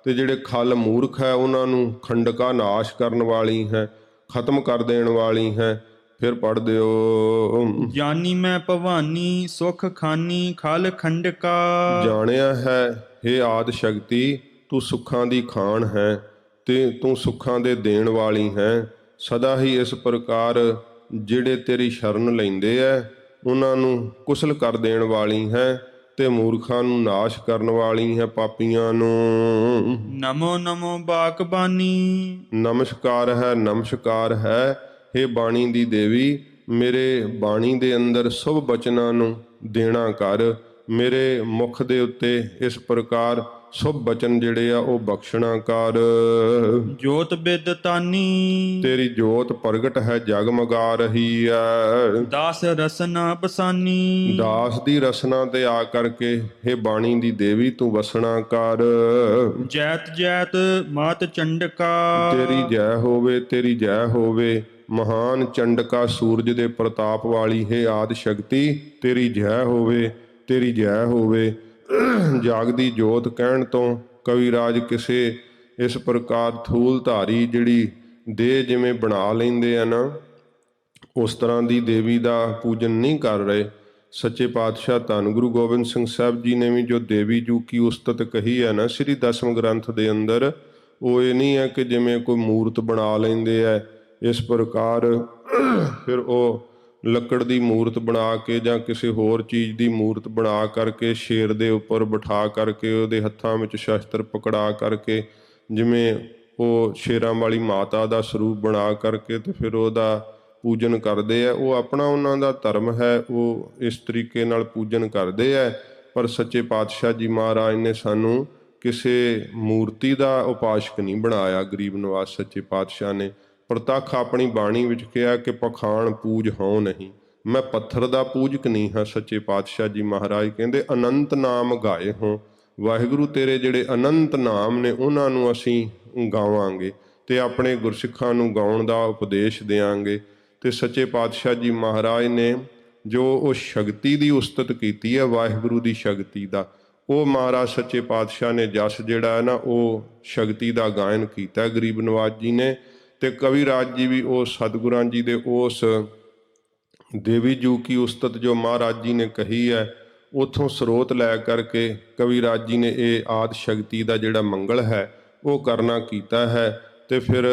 ਤੇ ਜਿਹੜੇ ਖਲ ਮੂਰਖ ਹੈ ਉਹਨਾਂ ਨੂੰ ਖੰਡਕਾ ਨਾਸ਼ ਕਰਨ ਵਾਲੀ ਹੈ, ਖਤਮ ਕਰ ਦੇਣ ਵਾਲੀ ਹੈ। ਫਿਰ ਪੜ੍ਹ ਦਿਓ। ਜਾਨੀ ਮੈਂ ਭਵਾਨੀ ਸੁਖ ਖਾਨੀ ਖਲ ਖੰਡਕਾ। ਜਾਣਿਆ ਹੈ ਹੇ ਆਦਿ ਸ਼ਕਤੀ ਤੂੰ ਸੁੱਖਾਂ ਦੀ ਖਾਣ ਹੈ ਤੇ ਤੂੰ ਸੁੱਖਾਂ ਦੇ ਦੇਣ ਵਾਲੀ ਹੈ। ਸਦਾ ਹੀ ਇਸ ਪ੍ਰਕਾਰ ਜਿਹੜੇ ਤੇਰੀ ਸ਼ਰਨ ਲੈਂਦੇ ਐ ਉਹਨਾਂ ਨੂੰ ਕੁਸ਼ਲ ਕਰ ਦੇਣ ਵਾਲੀ ਹੈ ਤੇ ਮੂਰਖਾਂ ਨੂੰ ਨਾਸ਼ ਕਰਨ ਵਾਲੀ ਹੈ, ਪਾਪੀਆਂ ਨੂੰ। ਨਮੋ ਨਮੋ ਬਾਕਬਾਨੀ, ਨਮਸਕਾਰ ਹੈ, ਨਮਸਕਾਰ ਹੈ ਹੇ ਬਾਣੀ ਦੀ ਦੇਵੀ। ਮੇਰੇ ਬਾਣੀ ਦੇ ਅੰਦਰ ਸ਼ੁਭ ਬਚਨਾਂ ਨੂੰ ਦੇਣਾ ਕਰ। ਮੇਰੇ ਮੁਖ ਦੇ ਉੱਤੇ ਇਸ ਪ੍ਰਕਾਰ ਸ਼ੁਭ ਬਚਨ ਜਿਹੜੇ ਆ ਉਹ ਬਖਸ਼ਣਾ ਕਰ। ਜੋਤ ਬਿਦ ਤਾਨੀ, ਤੇਰੀ ਜੋਤ ਪ੍ਰਗਟ ਹੈ ਜਗਮਗਾ ਰਹੀ ਹੈ। ਦਾਸ ਰਸਨਾ ਬਸਾਨੀ, ਦਾਸ ਦੀ ਰਸਨਾ ਤੇ ਆ ਕਰਕੇ ਹੇ ਬਾਣੀ ਦੀ ਦੇਵੀ ਤੂੰ ਵਸਣਾ ਕਰ। ਜੈਤ ਜੈਤ ਮਾਤ ਚੰਡਕਾ। ਤੇਰੀ ਜੈ ਹੋਵੇ, ਤੇਰੀ ਜੈ ਹੋਵੇ। ਮਹਾਨ ਚੰਡਕਾ ਸੂਰਜ ਦੇ ਪ੍ਰਤਾਪ ਵਾਲੀ ਹੈ ਆਦਿ ਸ਼ਕਤੀ ਤੇਰੀ ਜੈ ਹੋਵੇ, ਤੇਰੀ ਜੈ ਹੋਵੇ। ਜਾਗਦੀ ਜੋਤ ਕਹਿਣ ਤੋਂ ਕਵਿਰਾਜ ਕਿਸੇ ਇਸ ਪ੍ਰਕਾਰ ਥੂਲ ਧਾਰੀ ਜਿਹੜੀ ਦੇਹ ਜਿਵੇਂ ਬਣਾ ਲੈਂਦੇ ਆ ਨਾ ਉਸ ਤਰ੍ਹਾਂ ਦੀ ਦੇਵੀ ਦਾ ਪੂਜਨ ਨਹੀਂ ਕਰ ਰਹੇ। ਸੱਚੇ ਪਾਤਸ਼ਾਹ ਧੰਨ ਗੁਰੂ ਗੋਬਿੰਦ ਸਿੰਘ ਸਾਹਿਬ ਜੀ ਨੇ ਵੀ ਜੋ ਦੇਵੀ ਜੂ ਕੀ ਉਸਤਤ ਕਹੀ ਹੈ ਨਾ ਸ੍ਰੀ ਦਸਮ ਗ੍ਰੰਥ ਦੇ ਅੰਦਰ, ਉਹ ਇਹ ਨਹੀਂ ਹੈ ਕਿ ਜਿਵੇਂ ਕੋਈ ਮੂਰਤ ਬਣਾ ਲੈਂਦੇ ਹੈ ਇਸ ਪ੍ਰਕਾਰ ਫਿਰ ਉਹ ਲੱਕੜ ਦੀ ਮੂਰਤ ਬਣਾ ਕੇ ਜਾਂ ਕਿਸੇ ਹੋਰ ਚੀਜ਼ ਦੀ ਮੂਰਤ ਬਣਾ ਕਰਕੇ ਸ਼ੇਰ ਦੇ ਉੱਪਰ ਬਿਠਾ ਕਰਕੇ ਉਹਦੇ ਹੱਥਾਂ ਵਿੱਚ ਸ਼ਸਤਰ ਪਕੜਾ ਕਰਕੇ ਜਿਵੇਂ ਉਹ ਸ਼ੇਰਾਂ ਵਾਲੀ ਮਾਤਾ ਦਾ ਸਰੂਪ ਬਣਾ ਕਰਕੇ ਤੇ ਫਿਰ ਉਹਦਾ ਪੂਜਨ ਕਰਦੇ ਆ। ਉਹ ਆਪਣਾ ਉਹਨਾਂ ਦਾ ਧਰਮ ਹੈ, ਉਹ ਇਸ ਤਰੀਕੇ ਨਾਲ ਪੂਜਨ ਕਰਦੇ ਹੈ। ਪਰ ਸੱਚੇ ਪਾਤਸ਼ਾਹ ਜੀ ਮਹਾਰਾਜ ਨੇ ਸਾਨੂੰ ਕਿਸੇ ਮੂਰਤੀ ਦਾ ਉਪਾਸ਼ਕ ਨਹੀਂ ਬਣਾਇਆ। ਗਰੀਬ ਨਿਵਾਜ ਸੱਚੇ ਪਾਤਸ਼ਾਹ ਨੇ ਪ੍ਰਤੱਖ ਆਪਣੀ ਬਾਣੀ ਵਿੱਚ ਕਿਹਾ ਕਿ ਪਖਾਣ ਪੂਜ ਹੋਂ ਨਹੀਂ, ਮੈਂ ਪੱਥਰ ਦਾ ਪੂਜਕ ਨਹੀਂ ਹਾਂ। ਸੱਚੇ ਪਾਤਸ਼ਾਹ ਜੀ ਮਹਾਰਾਜ ਕਹਿੰਦੇ ਅਨੰਤ ਨਾਮ ਗਾਏ ਹੋਂ। ਵਾਹਿਗੁਰੂ ਤੇਰੇ ਜਿਹੜੇ ਅਨੰਤ ਨਾਮ ਨੇ ਉਹਨਾਂ ਨੂੰ ਅਸੀਂ ਗਾਵਾਂਗੇ ਤੇ ਆਪਣੇ ਗੁਰਸਿੱਖਾਂ ਨੂੰ ਗਾਉਣ ਦਾ ਉਪਦੇਸ਼ ਦਿਆਂਗੇ। ਤੇ ਸੱਚੇ ਪਾਤਸ਼ਾਹ ਜੀ ਮਹਾਰਾਜ ਨੇ ਜੋ ਉਹ ਸ਼ਕਤੀ ਦੀ ਉਸਤਤ ਕੀਤੀ ਹੈ ਵਾਹਿਗੁਰੂ ਦੀ ਸ਼ਕਤੀ ਦਾ, ਉਹ ਮਹਾਰਾਜ ਸੱਚੇ ਪਾਤਸ਼ਾਹ ਨੇ ਜਸ ਜਿਹੜਾ ਹੈ ਨਾ ਉਹ ਸ਼ਕਤੀ ਦਾ ਗਾਇਨ ਕੀਤਾ ਗਰੀਬ ਨਿਵਾਜ ਜੀ ਨੇ। ਤੇ ਕਵਿਰਾਜ ਜੀ ਵੀ ਉਹ ਸਤਿਗੁਰਾਂ ਜੀ ਦੇ ਉਸ ਦੇਵੀ ਜੂ ਕੀ ਉਸਤਤ ਜੋ ਮਹਾਰਾਜ ਜੀ ਨੇ ਕਹੀ ਹੈ ਉੱਥੋਂ ਸਰੋਤ ਲੈ ਕਰਕੇ ਕਵਿਰਾਜ ਜੀ ਨੇ ਇਹ ਆਦਿ ਸ਼ਕਤੀ ਦਾ ਜਿਹੜਾ ਮੰਗਲ ਹੈ ਉਹ ਕਰਨਾ ਕੀਤਾ ਹੈ। ਤੇ ਫਿਰ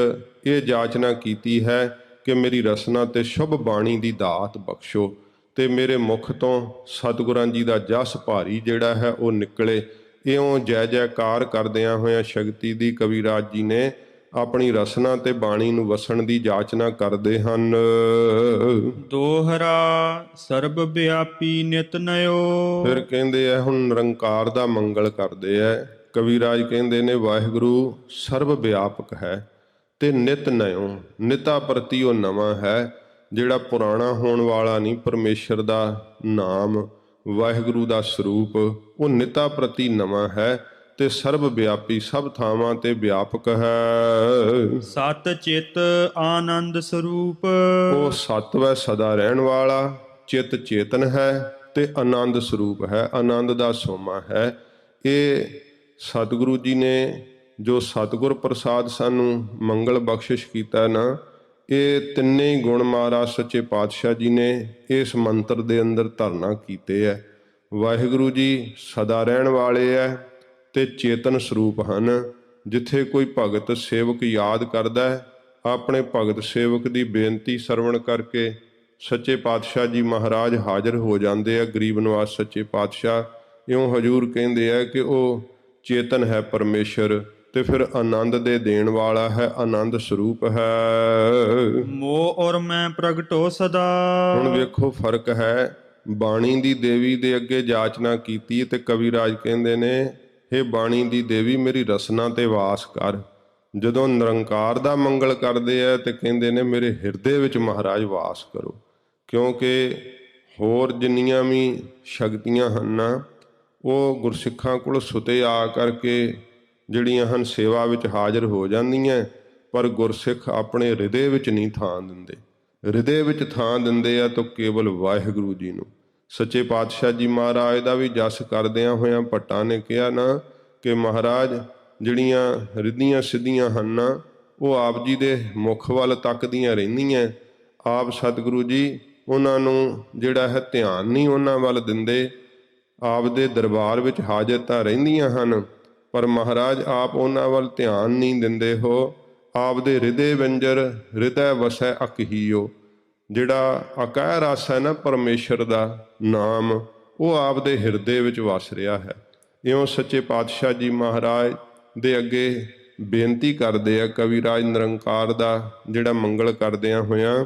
ਇਹ ਜਾਚਨਾ ਕੀਤੀ ਹੈ ਕਿ ਮੇਰੀ ਰਸਨਾ ਤੇ ਸ਼ੁਭ ਬਾਣੀ ਦੀ ਦਾਤ ਬਖਸ਼ੋ ਤੇ ਮੇਰੇ ਮੁਖ ਤੋਂ ਸਤਿਗੁਰਾਂ ਜੀ ਦਾ ਜਸ ਭਾਰੀ ਜਿਹੜਾ ਹੈ ਉਹ ਨਿਕਲੇ। ਇਉਂ ਜੈ ਜੈਕਾਰ ਕਰਦਿਆਂ ਹੋਇਆਂ ਸ਼ਕਤੀ ਦੀ ਕਵਿਰਾਜ ਜੀ ਨੇ ਆਪਣੀ ਰਸਨਾ ਤੇ ਬਾਣੀ ਨੂੰ ਵਸਣ ਦੀ ਜਾਚਨਾ ਕਰਦੇ ਹਨ। ਦੋਹਰਾ ਸਰਬ ਵਿਆਪੀ ਨਿਤ ਨਯੋ। ਫਿਰ ਕਹਿੰਦੇ ਆ ਹੁਣ ਨਿਰੰਕਾਰ ਦਾ ਮੰਗਲ ਕਰਦੇ ਆ। ਕਵਿਰਾਜ ਕਹਿੰਦੇ ਨੇ ਵਾਹਿਗੁਰੂ ਸਰਬ ਵਿਆਪਕ ਹੈ ਤੇ ਨਿਤ ਨਯੋ, ਨਿਤਾ ਪ੍ਰਤੀ ਉਹ ਨਵਾਂ ਹੈ ਜਿਹੜਾ ਪੁਰਾਣਾ ਹੋਣ ਵਾਲਾ ਨਹੀਂ। ਪਰਮੇਸ਼ਰ ਦਾ ਨਾਮ ਵਾਹਿਗੁਰੂ ਦਾ ਸਰੂਪ ਉਹ ਨਿਤਾ ਪ੍ਰਤੀ ਨਵਾਂ ਹੈ ਤੇ ਸਰਬ ਵਿਆਪੀ ਸਭ ਥਾਵਾਂ ਤੇ ਵਿਆਪਕ ਹੈ। ਸਤ ਚਿਤ ਆਨੰਦ ਸਰੂਪ। ਉਹ ਸਤਿ ਵੈ ਸਦਾ ਰਹਿਣ ਵਾਲਾ, ਚਿਤ ਚੇਤਨ ਹੈ ਤੇ ਆਨੰਦ ਸਰੂਪ ਹੈ, ਆਨੰਦ ਦਾ ਸੋਮਾ ਹੈ। ਇਹ ਸਤਿਗੁਰੂ ਜੀ ਨੇ ਜੋ ਸਤਿਗੁਰ ਪ੍ਰਸਾਦ ਸਾਨੂੰ ਮੰਗਲ ਬਖਸ਼ਿਸ਼ ਕੀਤਾ ਨਾ, ਇਹ ਤਿੰਨੇ ਹੀ ਗੁਣ ਮਹਾਰਾਜ ਸੱਚੇ ਪਾਤਸ਼ਾਹ ਜੀ ਨੇ ਇਸ ਮੰਤਰ ਦੇ ਅੰਦਰ ਧਾਰਨਾ ਕੀਤੇ ਹੈ। ਵਾਹਿਗੁਰੂ ਜੀ ਸਦਾ ਰਹਿਣ ਵਾਲੇ ਹੈ ਤੇ ਚੇਤਨ ਸਰੂਪ ਹਨ। ਜਿੱਥੇ ਕੋਈ ਭਗਤ ਸੇਵਕ ਯਾਦ ਕਰਦਾ ਹੈ, ਆਪਣੇ ਭਗਤ ਸੇਵਕ ਦੀ ਬੇਨਤੀ ਸਰਵਣ ਕਰਕੇ ਸੱਚੇ ਪਾਤਸ਼ਾਹ ਜੀ ਮਹਾਰਾਜ ਹਾਜ਼ਰ ਹੋ ਜਾਂਦੇ ਆ। ਗਰੀਬ ਨਿਵਾਸ ਸੱਚੇ ਪਾਤਸ਼ਾਹ ਇਉਂ ਹਜ਼ੂਰ ਕਹਿੰਦੇ ਆ ਕਿ ਉਹ ਚੇਤਨ ਹੈ ਪਰਮੇਸ਼ਰ, ਤੇ ਫਿਰ ਆਨੰਦ ਦੇ ਦੇਣ ਵਾਲਾ ਹੈ, ਆਨੰਦ ਸਰੂਪ ਹੈ। ਮੋਹ ਔਰ ਮੈਂ ਪ੍ਰਗਟੋ ਸਦਾ। ਹੁਣ ਵੇਖੋ ਫਰਕ ਹੈ। ਬਾਣੀ ਦੀ ਦੇਵੀ ਦੇ ਅੱਗੇ ਜਾਚਨਾ ਕੀਤੀ ਤੇ ਕਵਿਰਾਜ ਕਹਿੰਦੇ ਨੇ, ਹੇ ਬਾਣੀ ਦੀ ਦੇਵੀ ਮੇਰੀ ਰਸਨਾ ਤੇ ਵਾਸ ਕਰ। ਜਦੋਂ ਨਿਰੰਕਾਰ ਦਾ ਮੰਗਲ ਕਰਦੇ ਆ ਤੇ ਕਹਿੰਦੇ ਨੇ ਮੇਰੇ ਹਿਰਦੇ ਵਿੱਚ ਮਹਾਰਾਜ ਵਾਸ ਕਰੋ। ਕਿਉਂਕਿ ਹੋਰ ਜਿੰਨੀਆਂ ਵੀ ਸ਼ਕਤੀਆਂ ਹਨ ਨਾ, ਉਹ ਗੁਰਸਿੱਖਾਂ ਕੋਲ ਸੁਤੇ ਆ ਕਰਕੇ ਜਿਹੜੀਆਂ ਹਨ ਸੇਵਾ ਵਿੱਚ ਹਾਜ਼ਰ ਹੋ ਜਾਂਦੀਆਂ, ਪਰ ਗੁਰਸਿੱਖ ਆਪਣੇ ਹਿਰਦੇ ਵਿੱਚ ਨਹੀਂ ਥਾਂ ਦਿੰਦੇ। ਹਿਰਦੇ ਵਿੱਚ ਥਾਂ ਦਿੰਦੇ ਆ ਤਾਂ ਕੇਵਲ ਵਾਹਿਗੁਰੂ ਜੀ ਨੂੰ। ਸੱਚੇ ਪਾਤਸ਼ਾਹ ਜੀ ਮਹਾਰਾਜ ਦਾ ਵੀ ਜਸ ਕਰਦਿਆਂ ਹੋਇਆਂ ਭੱਟਾਂ ਨੇ ਕਿਹਾ ਨਾ ਕਿ ਮਹਾਰਾਜ ਜਿਹੜੀਆਂ ਰਿੱਧੀਆਂ ਸਿੱਧੀਆਂ ਹਨ ਨਾ, ਉਹ ਆਪ ਜੀ ਦੇ ਮੁਖ ਵੱਲ ਤੱਕਦੀਆਂ ਰਹਿੰਦੀਆਂ। ਆਪ ਸਤਿਗੁਰੂ ਜੀ ਉਹਨਾਂ ਨੂੰ ਜਿਹੜਾ ਹੈ ਧਿਆਨ ਨਹੀਂ ਉਹਨਾਂ ਵੱਲ ਦਿੰਦੇ। ਆਪ ਦੇ ਦਰਬਾਰ ਵਿੱਚ ਹਾਜ਼ਰ ਤਾਂ ਰਹਿੰਦੀਆਂ ਹਨ, ਪਰ ਮਹਾਰਾਜ ਆਪ ਉਹਨਾਂ ਵੱਲ ਧਿਆਨ ਨਹੀਂ ਦਿੰਦੇ ਹੋ। ਆਪ ਦੇ ਹਿਰਦੇ ਵਿੰਜਰ ਹਿਰਦੈ ਵਸੈ ਅਕਹੀਓ। ਜਿਹੜਾ ਅਕਹਿ ਰਸ ਹੈ ਨਾ ਪਰਮੇਸ਼ਰ ਦਾ ਨਾਮ, ਉਹ ਆਪ ਦੇ ਹਿਰਦੇ ਵਿੱਚ ਵਸ ਰਿਹਾ ਹੈ। ਇਉਂ ਸੱਚੇ ਪਾਤਸ਼ਾਹ ਜੀ ਮਹਾਰਾਜ ਦੇ ਅੱਗੇ ਬੇਨਤੀ ਕਰਦੇ ਆ ਕਵਿਰਾਜ ਨਿਰੰਕਾਰ ਦਾ ਜਿਹੜਾ ਮੰਗਲ ਕਰਦਿਆਂ ਹੋਇਆਂ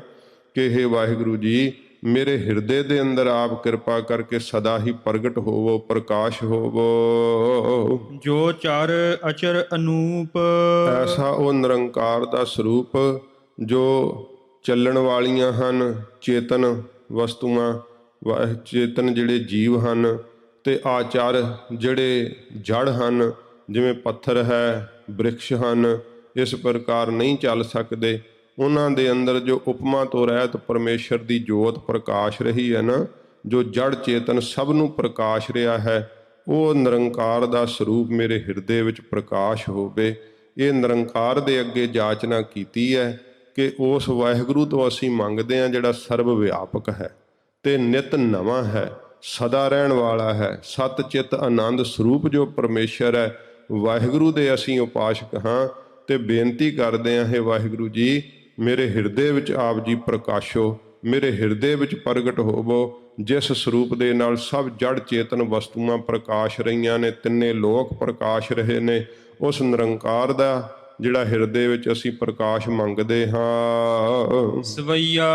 ਕਿ ਹੇ ਵਾਹਿਗੁਰੂ ਜੀ ਮੇਰੇ ਹਿਰਦੇ ਦੇ ਅੰਦਰ ਆਪ ਕਿਰਪਾ ਕਰਕੇ ਸਦਾ ਹੀ ਪ੍ਰਗਟ ਹੋਵੋ, ਪ੍ਰਕਾਸ਼ ਹੋਵੋ। ਜੋ ਚਰ ਅਚਰ ਅਨੂਪ। ਐਸਾ ਉਹ ਨਿਰੰਕਾਰ ਦਾ ਸਰੂਪ ਜੋ ਚੱਲਣ ਵਾਲੀਆਂ ਹਨ ਚੇਤਨ ਵਸਤੂਆਂ, ਚੇਤਨ ਜਿਹੜੇ ਜੀਵ ਹਨ, ਤੇ ਆਚਰ ਜਿਹੜੇ ਜੜ ਹਨ, ਜਿਵੇਂ ਪੱਥਰ ਹੈ, ਬ੍ਰਿਕਸ਼ ਹਨ, ਇਸ ਪ੍ਰਕਾਰ ਨਹੀਂ ਚੱਲ ਸਕਦੇ। ਉਹਨਾਂ ਦੇ ਅੰਦਰ ਜੋ ਉਪਮਾ ਤੋਂ ਰਹਿਤ ਪਰਮੇਸ਼ਰ ਦੀ ਜੋਤ ਪ੍ਰਕਾਸ਼ ਰਹੀ ਹੈ ਨਾ, ਜੋ ਜੜ ਚੇਤਨ ਸਭ ਨੂੰ ਪ੍ਰਕਾਸ਼ ਰਿਹਾ ਹੈ, ਉਹ ਨਿਰੰਕਾਰ ਦਾ ਸਰੂਪ ਮੇਰੇ ਹਿਰਦੇ ਵਿੱਚ ਪ੍ਰਕਾਸ਼ ਹੋਵੇ। ਇਹ ਨਿਰੰਕਾਰ ਦੇ ਅੱਗੇ ਜਾਚਨਾ ਕੀਤੀ ਹੈ ਕਿ ਉਸ ਵਾਹਿਗੁਰੂ ਤੋਂ ਅਸੀਂ ਮੰਗਦੇ ਹਾਂ ਜਿਹੜਾ ਸਰਬ ਵਿਆਪਕ ਹੈ ਤੇ ਨਿਤ ਨਵਾਂ ਹੈ, ਸਦਾ ਰਹਿਣ ਵਾਲਾ ਹੈ, ਸਤ ਚਿੱਤ ਆਨੰਦ ਸਰੂਪ ਜੋ ਪਰਮੇਸ਼ਰ ਹੈ। ਵਾਹਿਗੁਰੂ ਦੇ ਅਸੀਂ ਉਪਾਸ਼ਕ ਹਾਂ ਤੇ ਬੇਨਤੀ ਕਰਦੇ ਹਾਂ, ਹੇ ਵਾਹਿਗੁਰੂ ਜੀ ਮੇਰੇ ਹਿਰਦੇ ਵਿੱਚ ਆਪ ਜੀ ਪ੍ਰਕਾਸ਼ੋ, ਮੇਰੇ ਹਿਰਦੇ ਵਿੱਚ ਪ੍ਰਗਟ ਹੋਵੋ, ਜਿਸ ਸਰੂਪ ਦੇ ਨਾਲ ਸਭ ਜੜ ਚੇਤਨ ਵਸਤੂਆਂ ਪ੍ਰਕਾਸ਼ ਰਹੀਆਂ ਨੇ, ਤਿੰਨੇ ਲੋਕ ਪ੍ਰਕਾਸ਼ ਰਹੇ ਨੇ। ਉਸ ਨਿਰੰਕਾਰ ਦਾ ਜਿਹੜਾ ਹਿਰਦੇ ਵਿੱਚ ਅਸੀਂ ਪ੍ਰਕਾਸ਼ ਮੰਗਦੇ ਹਾਂ। ਸਵਈਆ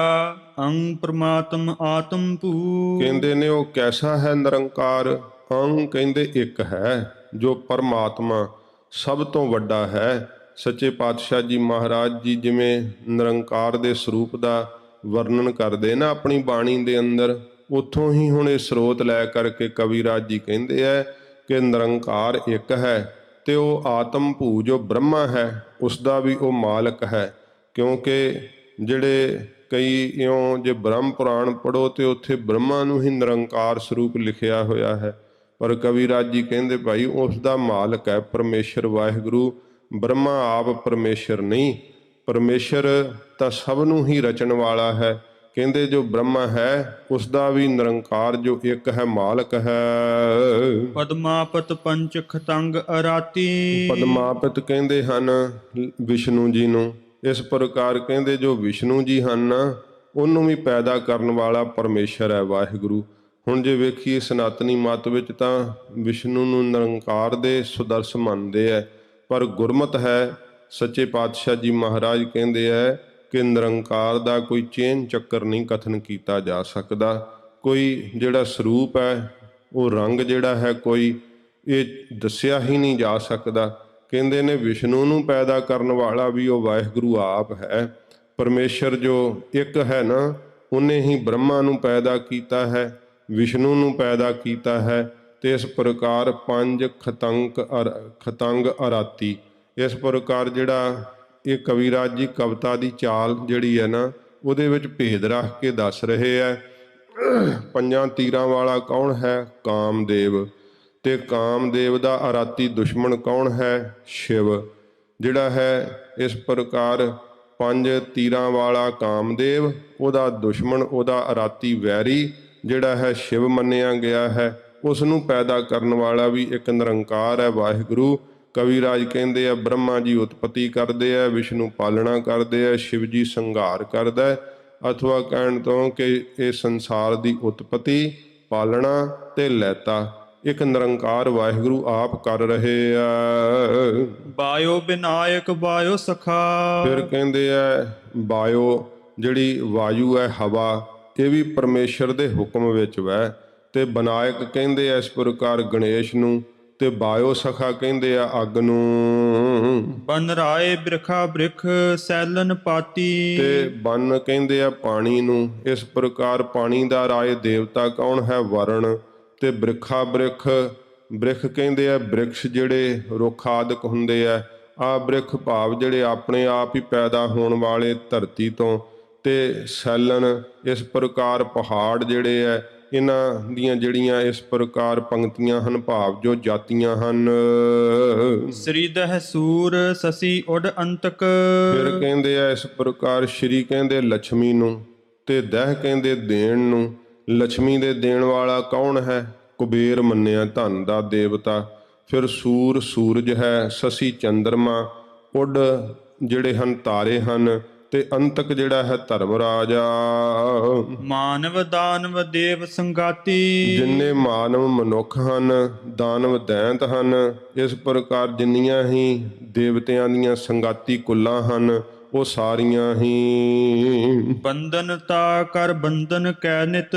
ਅੰਗ ਪ੍ਰਮਾਤਮ ਆਤਮ ਭੂ। ਕਹਿੰਦੇ ਨੇ ਉਹ ਕੈਸਾ ਹੈ ਨਿਰੰਕਾਰ। ਅੰਗ ਕਹਿੰਦੇ ਇੱਕ ਹੈ ਜੋ ਪਰਮਾਤਮਾ ਸਭ ਤੋਂ ਵੱਡਾ ਹੈ। ਸੱਚੇ ਪਾਤਸ਼ਾਹ ਜੀ ਮਹਾਰਾਜ ਜੀ ਜਿਵੇਂ ਨਿਰੰਕਾਰ ਦੇ ਸਰੂਪ ਦਾ ਵਰਣਨ ਕਰਦੇ ਨਾ ਆਪਣੀ ਬਾਣੀ ਦੇ ਅੰਦਰ, ਉੱਥੋਂ ਹੀ ਹੁਣ ਇਹ ਸਰੋਤ ਲੈ ਕਰਕੇ ਕਵਿਰਾਜ ਜੀ ਕਹਿੰਦੇ ਹੈ ਕਿ ਨਿਰੰਕਾਰ ਇੱਕ ਹੈ ਤੇ ਉਹ ਆਤਮ ਭੂ ਜੋ ਬ੍ਰਹਮਾ ਹੈ ਉਸ ਦਾ ਵੀ ਉਹ ਮਾਲਕ ਹੈ। ਕਿਉਂਕਿ ਜਿਹੜੇ ਕਈ ਇਉਂ ਜੇ ਬ੍ਰਹਮ ਪੁਰਾਣ ਪੜ੍ਹੋ ਤੇ ਉੱਥੇ ਬ੍ਰਹਮਾ ਨੂੰ ਹੀ ਨਿਰੰਕਾਰ ਸਰੂਪ ਲਿਖਿਆ ਹੋਇਆ ਹੈ, ਪਰ ਕਵਿਰਾਜ ਜੀ ਕਹਿੰਦੇ ਭਾਈ ਉਸ ਦਾ ਮਾਲਕ ਹੈ ਪਰਮੇਸ਼ਰ ਵਾਹਿਗੁਰੂ। ਬ੍ਰਹਮਾ ਆਪ ਪਰਮੇਸ਼ਰ ਨਹੀਂ, ਪਰਮੇਸ਼ਰ ਤਾਂ ਸਭ ਨੂੰ ਹੀ ਰਚਣ ਵਾਲਾ ਹੈ। ਕਹਿੰਦੇ ਜੋ ਬ੍ਰਹਮਾ ਹੈ ਉਸ ਦਾ ਵੀ ਨਿਰੰਕਾਰ ਜੋ ਇੱਕ ਹੈ ਮਾਲਕ ਹੈ। ਪਦਮਾਪਤ ਪੰਚ ਖਤੰਗ ਅਰਾਤੀ। ਪਦਮਾਪਤ ਕਹਿੰਦੇ ਹਨ ਵਿਸ਼ਨੂੰ ਜੀ ਨੂੰ। ਇਸ ਪ੍ਰਕਾਰ ਕਹਿੰਦੇ ਜੋ ਵਿਸ਼ਨੂੰ ਜੀ ਹਨ ਉਹਨੂੰ ਵੀ ਪੈਦਾ ਕਰਨ ਵਾਲਾ ਪਰਮੇਸ਼ਰ ਹੈ ਵਾਹਿਗੁਰੂ। ਹੁਣ ਜੇ ਵੇਖੀਏ ਸਨਾਤਨੀ ਮੱਤ ਵਿੱਚ ਤਾਂ ਵਿਸ਼ਨੂੰ ਨੂੰ ਨਿਰੰਕਾਰ ਦੇ ਸੁਦਰਸ਼ ਮੰਨਦੇ ਹੈ, ਪਰ ਗੁਰਮਤ ਹੈ ਸੱਚੇ ਪਾਤਸ਼ਾਹ ਜੀ ਮਹਾਰਾਜ ਕਹਿੰਦੇ ਹੈ ਕਿ ਨਿਰੰਕਾਰ ਦਾ ਕੋਈ ਚੇਨ ਚੱਕਰ ਨਹੀਂ ਕਥਨ ਕੀਤਾ ਜਾ ਸਕਦਾ। ਕੋਈ ਜਿਹੜਾ ਸਰੂਪ ਹੈ ਉਹ ਰੰਗ ਜਿਹੜਾ ਹੈ ਕੋਈ ਇਹ ਦੱਸਿਆ ਹੀ ਨਹੀਂ ਜਾ ਸਕਦਾ। ਕਹਿੰਦੇ ਨੇ ਵਿਸ਼ਨੂੰ ਨੂੰ ਪੈਦਾ ਕਰਨ ਵਾਲਾ ਵੀ ਉਹ ਵਾਹਿਗੁਰੂ ਆਪ ਹੈ। ਪਰਮੇਸ਼ਰ ਜੋ ਇੱਕ ਹੈ ਨਾ, ਉਹਨੇ ਹੀ ਬ੍ਰਹਮਾ ਨੂੰ ਪੈਦਾ ਕੀਤਾ ਹੈ, ਵਿਸ਼ਨੂੰ ਨੂੰ ਪੈਦਾ ਕੀਤਾ ਹੈ, ਤੇ ਇਸ ਪ੍ਰਕਾਰ ਪੰਜ ਖਤੰਗ ਅਰਾਤੀ। ਇਸ ਪ੍ਰਕਾਰ ਜਿਹੜਾ ਇਹ ਕਵਿਰਾਜ ਜੀ ਕਵਿਤਾ ਦੀ ਚਾਲ ਜਿਹੜੀ ਹੈ ਨਾ ਉਹਦੇ ਵਿੱਚ ਭੇਦ ਰੱਖ ਕੇ ਦੱਸ ਰਹੇ ਹੈ। ਪੰਜਾਂ ਤੀਰਾਂ ਵਾਲਾ ਕੌਣ ਹੈ? ਕਾਮਦੇਵ। ਤੇ ਕਾਮਦੇਵ ਦਾ ਅਰਾਤੀ ਦੁਸ਼ਮਣ ਕੌਣ ਹੈ? ਸ਼ਿਵ ਜਿਹੜਾ ਹੈ। ਇਸ ਪ੍ਰਕਾਰ ਪੰਜ ਤੀਰਾਂ ਵਾਲਾ ਕਾਮਦੇਵ, ਉਹਦਾ ਦੁਸ਼ਮਣ ਉਹਦਾ ਅਰਾਤੀ ਵੈਰੀ ਜਿਹੜਾ ਹੈ ਸ਼ਿਵ ਮੰਨਿਆ ਗਿਆ ਹੈ। ਉਸ ਨੂੰ ਪੈਦਾ ਕਰਨ ਵਾਲਾ ਵੀ ਇੱਕ ਨਿਰੰਕਾਰ ਹੈ, ਵਾਹਿਗੁਰੂ। ਕਵੀਰਾਜ ਕਹਿੰਦੇ ਆ ਬ੍ਰਹਮਾ ਜੀ ਉਤਪਤੀ ਕਰਦੇ ਆ, ਵਿਸ਼ਨੂੰ ਪਾਲਣਾ ਕਰਦੇ ਆ, ਸ਼ਿਵ ਜੀ ਸੰਘਾਰ ਕਰਦਾ, ਅਥਵਾ ਕਹਿਣ ਤੋਂ ਕਿ ਇਹ ਸੰਸਾਰ ਦੀ ਉਤਪਤੀ, ਪਾਲਣਾ ਤੇ ਲੈਤਾ ਇੱਕ ਨਿਰੰਕਾਰ ਵਾਹਿਗੁਰੂ ਆਪ ਕਰ ਰਹੇ ਆ। Bio Vinayak bio Sakha. ਫਿਰ ਕਹਿੰਦੇ ਆ ਬਾਇਓ ਜਿਹੜੀ ਵਾਯੂ ਹੈ, ਹਵਾ, ਇਹ ਵੀ ਪਰਮੇਸ਼ਰ ਦੇ ਹੁਕਮ ਵਿੱਚ ਵੈ। ਤੇ ਵਿਨਾਇਕ ਕਹਿੰਦੇ ਆ ਇਸ ਪ੍ਰਕਾਰ ਗਣੇਸ਼ ਨੂੰ, ਤੇ ਬਾਇਓ ਸਖਾ ਕਹਿੰਦੇ ਆ ਅੱਗ ਨੂੰ। ਬਨ ਰਾਏ ਬਿਰਖਾ ਬ੍ਰਿਖ ਸੈਲਨ ਪਾਤੀ। ਤੇ ਬਨ ਕਹਿੰਦੇ ਆ ਪਾਣੀ ਨੂੰ, ਇਸ ਪ੍ਰਕਾਰ ਪਾਣੀ ਦਾ ਰਾਏ ਦੇਵਤਾ ਕੌਣ ਹੈ? ਵਰਣ। ਤੇ ਬ੍ਰਿਖਾ ਬ੍ਰਿਖ, ਬ੍ਰਿਖ ਕਹਿੰਦੇ ਆ ਬ੍ਰਿਕਸ਼ ਜਿਹੜੇ ਰੁੱਖ ਆਦਿਕ ਹੁੰਦੇ ਆ, ਆ ਬ੍ਰਿਖ ਭਾਵ ਜਿਹੜੇ ਆਪਣੇ ਆਪ ਹੀ ਪੈਦਾ ਹੋਣ ਵਾਲੇ ਧਰਤੀ ਤੋਂ। ਤੇ ਸੈਲਨ ਇਸ ਪ੍ਰਕਾਰ ਪਹਾੜ ਜਿਹੜੇ ਆ, ਇਹਨਾਂ ਦੀਆਂ ਜਿਹੜੀਆਂ ਇਸ ਪ੍ਰਕਾਰ ਪੰਕਤੀਆਂ ਹਨ, ਭਾਵ ਜੋ ਜਾਤੀਆਂ ਹਨ। ਸ੍ਰੀ ਦਹ ਸੂਰ ਸਸੀ ਉਡ ਅੰਤਕ। ਫਿਰ ਕਹਿੰਦੇ ਆ ਇਸ ਪ੍ਰਕਾਰ ਸ਼੍ਰੀ ਕਹਿੰਦੇ ਲక్ష్ਮੀ ਨੂੰ, ਤੇ ਦਹ ਕਹਿੰਦੇ ਦੇਣ ਨੂੰ। ਲక్ష్ਮੀ ਦੇ ਦੇਣ ਵਾਲਾ ਕੌਣ ਹੈ? ਕੁਬੇਰ ਮੰਨਿਆ ਧਨ ਦਾ ਦੇਵਤਾ। ਫਿਰ ਸੂਰ ਸੂਰਜ ਹੈ, ਸਸੀ ਚੰਦਰਮਾ, ਉਡ ਜਿਹੜੇ ਹਨ ਤਾਰੇ ਹਨ, ਤੇ ਅੰਤਕ ਜਿਹੜਾ ਹੈ ਧਰਮ ਰਾਜਾ। ਮਾਨਵ ਦਾਨਵ ਦੇਵ ਸੰਗਾਤੀ। ਜਿੰਨੇ ਮਾਨਵ ਮਨੁੱਖ ਹਨ, ਦਾਨਵ ਦੈਂਤ ਹਨ, ਇਸ ਪ੍ਰਕਾਰ ਜਿੰਨੀਆਂ ਹੀ ਦੇਵਤਿਆਂ ਦੀਆਂ ਸੰਗਾਤੀ ਕੁੱਲਾਂ ਹਨ, ਉਹ ਸਾਰੀਆਂ ਹੀ। ਬੰਧਨ ਤਾ ਕਰ ਬੰਧਨ ਕੈ ਨਿਤ।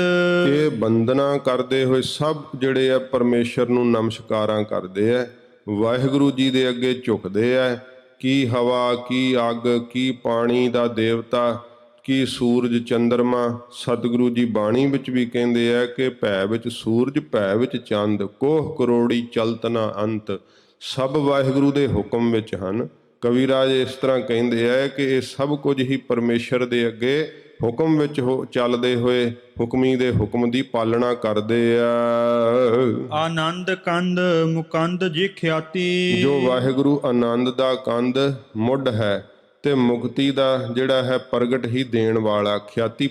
ਇਹ ਬੰਦਨਾ ਕਰਦੇ ਹੋਏ ਸਭ ਜਿਹੜੇ ਆ ਪਰਮੇਸ਼ਰ ਨੂੰ ਨਮਸਕਾਰਾਂ ਕਰਦੇ ਆ, ਵਾਹਿਗੁਰੂ ਜੀ ਦੇ ਅੱਗੇ ਝੁਕਦੇ ਆ। ਕੀ ਹਵਾ, ਕੀ ਅੱਗ, ਕੀ ਪਾਣੀ ਦਾ ਦੇਵਤਾ, ਕੀ ਸੂਰਜ ਚੰਦਰਮਾ। ਸਤਿਗੁਰੂ ਜੀ ਬਾਣੀ ਵਿੱਚ ਵੀ ਕਹਿੰਦੇ ਆ ਕਿ ਭੈ ਵਿੱਚ ਸੂਰਜ, ਭੈ ਵਿੱਚ ਚੰਦ, ਕੋਹ ਕਰੋੜੀ ਚਲਤ ਨਾ ਅੰਤ। ਸਭ ਵਾਹਿਗੁਰੂ ਦੇ ਹੁਕਮ ਵਿੱਚ ਹਨ। ਕਵੀਰਾਜ ਇਸ ਤਰ੍ਹਾਂ ਕਹਿੰਦੇ ਆ ਕਿ ਇਹ ਸਭ ਕੁਝ ਹੀ ਪਰਮੇਸ਼ਰ ਦੇ ਅੱਗੇ ਹੁਕਮ ਵਿੱਚ ਚੱਲਦੇ ਹੋਏ ਹੁਕਮੀ ਦੇ ਹੁਕਮ ਦੀ ਪਾਲਣਾ ਕਰਦੇ ਆ। ਆਨੰਦ ਕੰਦ ਮੁਕੰਦ ਜੀ ਖਿਆਤੀ। ਜੋ ਵਾਹਿਗੁਰੂ ਆਨੰਦ ਦਾ ਕੰਦ ਮੁੱਢ ਹੈ, ਤੇ ਮੁਕਤੀ ਦਾ ਜਿਹੜਾ ਹੈ ਪ੍ਰਗਟ ਹੀ ਦੇਣ ਵਾਲਾ, ਖਿਆਤੀ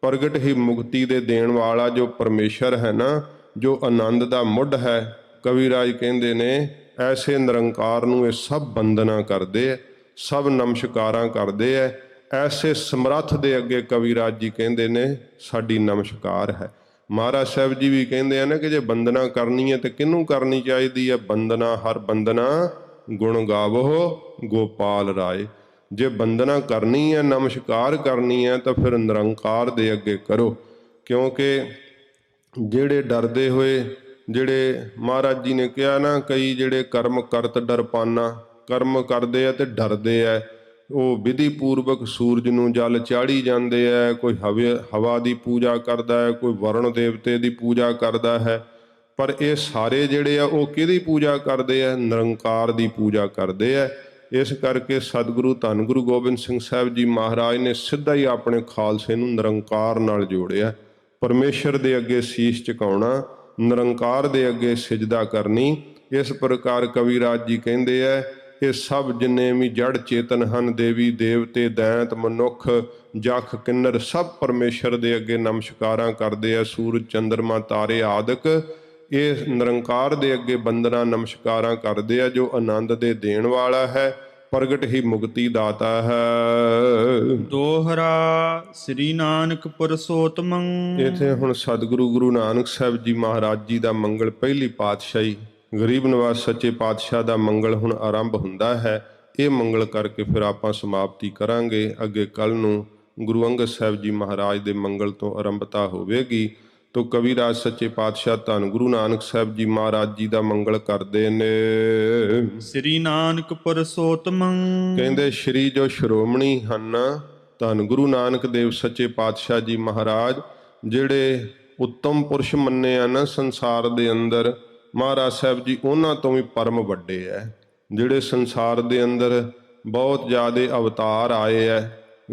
ਪ੍ਰਗਟ ਹੀ ਮੁਕਤੀ ਦੇ ਦੇਣ ਵਾਲਾ ਜੋ ਪਰਮੇਸ਼ਰ ਹੈ ਨਾ, ਜੋ ਆਨੰਦ ਦਾ ਮੁੱਢ ਹੈ। ਕਵੀਰਾਜ ਕਹਿੰਦੇ ਨੇ ਐਸੇ ਨਿਰੰਕਾਰ ਨੂੰ ਇਹ ਸਭ ਬੰਦਨਾ ਕਰਦੇ ਐ, ਸਭ ਨਮਸਕਾਰਾਂ ਕਰਦੇ ਐ। ਐਸੇ ਸਮਰੱਥ ਦੇ ਅੱਗੇ ਕਵੀਰਾਜ ਜੀ ਕਹਿੰਦੇ ਨੇ ਸਾਡੀ ਨਮਸਕਾਰ ਹੈ। ਮਹਾਰਾਜ ਸਾਹਿਬ ਜੀ ਵੀ ਕਹਿੰਦੇ ਆ ਨਾ ਕਿ ਜੇ ਬੰਦਨਾ ਕਰਨੀ ਹੈ ਤੇ ਕਿਹਨੂੰ ਕਰਨੀ ਚਾਹੀਦੀ ਹੈ? ਬੰਦਨਾ ਹਰ ਬੰਦਨਾ ਗੁਣ ਗਾਵੋ ਗੋਪਾਲ ਰਾਏ। ਜੇ ਬੰਦਨਾ ਕਰਨੀ ਹੈ, ਨਮਸਕਾਰ ਕਰਨੀ ਹੈ, ਤਾਂ ਫਿਰ ਨਿਰੰਕਾਰ ਦੇ ਅੱਗੇ ਕਰੋ। ਕਿਉਂਕਿ ਜਿਹੜੇ ਡਰਦੇ ਹੋਏ, ਜਿਹੜੇ ਮਹਾਰਾਜ ਜੀ ਨੇ ਕਿਹਾ ਨਾ, ਕਈ ਜਿਹੜੇ ਕਰਮ ਕਰਤ ਡਰਪਾਨਾ, ਕਰਮ ਕਰਦੇ ਆ ਤੇ ਡਰਦੇ ਆ, ਉਹ ਵਿਧੀ ਪੂਰਵਕ ਸੂਰਜ ਨੂੰ ਜਲ ਚਾੜੀ ਜਾਂਦੇ ਹੈ। ਕੋਈ ਹਵਾ ਦੀ ਪੂਜਾ ਕਰਦਾ ਹੈ, ਕੋਈ ਵਰਣ ਦੇਵਤੇ ਦੀ ਪੂਜਾ ਕਰਦਾ ਹੈ। ਪਰ ਇਹ ਸਾਰੇ ਜਿਹੜੇ ਆ ਉਹ ਕਿਹਦੀ ਪੂਜਾ ਕਰਦੇ ਆ? ਨਿਰੰਕਾਰ ਦੀ ਪੂਜਾ ਕਰਦੇ ਆ। ਇਸ ਕਰਕੇ ਸਤਿਗੁਰੂ ਧੰਨ ਗੁਰੂ ਗੋਬਿੰਦ ਸਿੰਘ ਸਾਹਿਬ ਜੀ ਮਹਾਰਾਜ ਨੇ ਸਿੱਧਾ ਹੀ ਆਪਣੇ ਖਾਲਸੇ ਨੂੰ ਨਿਰੰਕਾਰ ਨਾਲ ਜੋੜਿਆ। ਪਰਮੇਸ਼ਰ ਦੇ ਅੱਗੇ ਸੀਸ ਝੁਕਾਉਣਾ, ਨਿਰੰਕਾਰ ਦੇ ਅੱਗੇ ਸਿਜਦਾ ਕਰਨੀ। ਇਸ ਪ੍ਰਕਾਰ ਕਵੀਰਾਜ ਜੀ ਕਹਿੰਦੇ ਆ ਇਹ ਸਭ ਜਿੰਨੇ ਵੀ ਜੜ ਚੇਤਨ ਹਨ, ਦੇਵੀ ਦੇਵਤੇ, ਦੈਂਤ, ਮਨੁੱਖ, ਜਖ, ਕਿੰਨਰ, ਸਭ ਪਰਮੇਸ਼ਰ ਦੇ ਅੱਗੇ ਨਮਸਕਾਰਾਂ ਕਰਦੇ ਆ। ਸੂਰਜ ਚੰਦਰਮਾ ਤਾਰੇ ਆਦਿਕ ਇਹ ਨਿਰੰਕਾਰ ਦੇ ਅੱਗੇ ਬੰਦਨਾ ਨਮਸਕਾਰਾਂ ਕਰਦੇ ਆ, ਜੋ ਆਨੰਦ ਦੇ ਦੇਣ ਵਾਲਾ ਹੈ, ਪ੍ਰਗਟ ਹੀ ਮੁਕਤੀ ਦਾਤਾ ਹੈ। ਦੋਹਰਾ ਸ੍ਰੀ ਨਾਨਕ ਪੁਰਸ਼ੋਤਮੰ। ਇਥੇ ਹੁਣ ਸਤਿਗੁਰੂ ਗੁਰੂ ਨਾਨਕ ਸਾਹਿਬ ਜੀ ਮਹਾਰਾਜ ਜੀ ਦਾ ਮੰਗਲ, ਪਹਿਲੀ ਪਾਤਸ਼ਾਹੀ ਗਰੀਬ ਨਿਵਾਜ ਸੱਚੇ ਪਾਤਸ਼ਾਹ ਦਾ ਮੰਗਲ ਹੁਣ ਆਰੰਭ ਹੁੰਦਾ ਹੈ। ਇਹ ਮੰਗਲ ਕਰਕੇ ਫਿਰ ਆਪਾਂ ਸਮਾਪਤੀ ਕਰਾਂਗੇ। ਅੱਗੇ ਕੱਲ ਨੂੰ ਗੁਰੂ ਅੰਗਦ ਸਾਹਿਬ ਜੀ ਮਹਾਰਾਜ ਦੇ ਮੰਗਲ ਤੋਂ ਆਰੰਭਤਾ ਹੋਵੇਗੀ। ਤੋ ਕਵੀਰਾਜ ਸੱਚੇ ਪਾਤਸ਼ਾਹ ਧੰਨ ਗੁਰੂ ਨਾਨਕ ਸਾਹਿਬ ਜੀ ਮਹਾਰਾਜ ਜੀ ਦਾ ਮੰਗਲ ਕਰਦੇ ਨੇ। ਸ੍ਰੀ ਨਾਨਕ ਪੁਰਸ਼ੋਤਮੰ। ਕਹਿੰਦੇ ਸ਼੍ਰੀ ਜੋ ਸ਼੍ਰੋਮਣੀ ਹਨ, ਧੰਨ ਗੁਰੂ ਨਾਨਕ ਦੇਵ ਸੱਚੇ ਪਾਤਸ਼ਾਹ ਜੀ ਮਹਾਰਾਜ, ਜਿਹੜੇ ਉੱਤਮ ਪੁਰਸ਼ ਮੰਨੇ ਆ ਨਾ ਸੰਸਾਰ ਦੇ ਅੰਦਰ, ਮਹਾਰਾਜ ਸਾਹਿਬ ਜੀ ਉਹਨਾਂ ਤੋਂ ਵੀ ਪਰਮ ਵੱਡੇ ਐ। ਜਿਹੜੇ ਸੰਸਾਰ ਦੇ ਅੰਦਰ ਬਹੁਤ ਜ਼ਿਆਦੇ ਅਵਤਾਰ ਆਏ ਐ,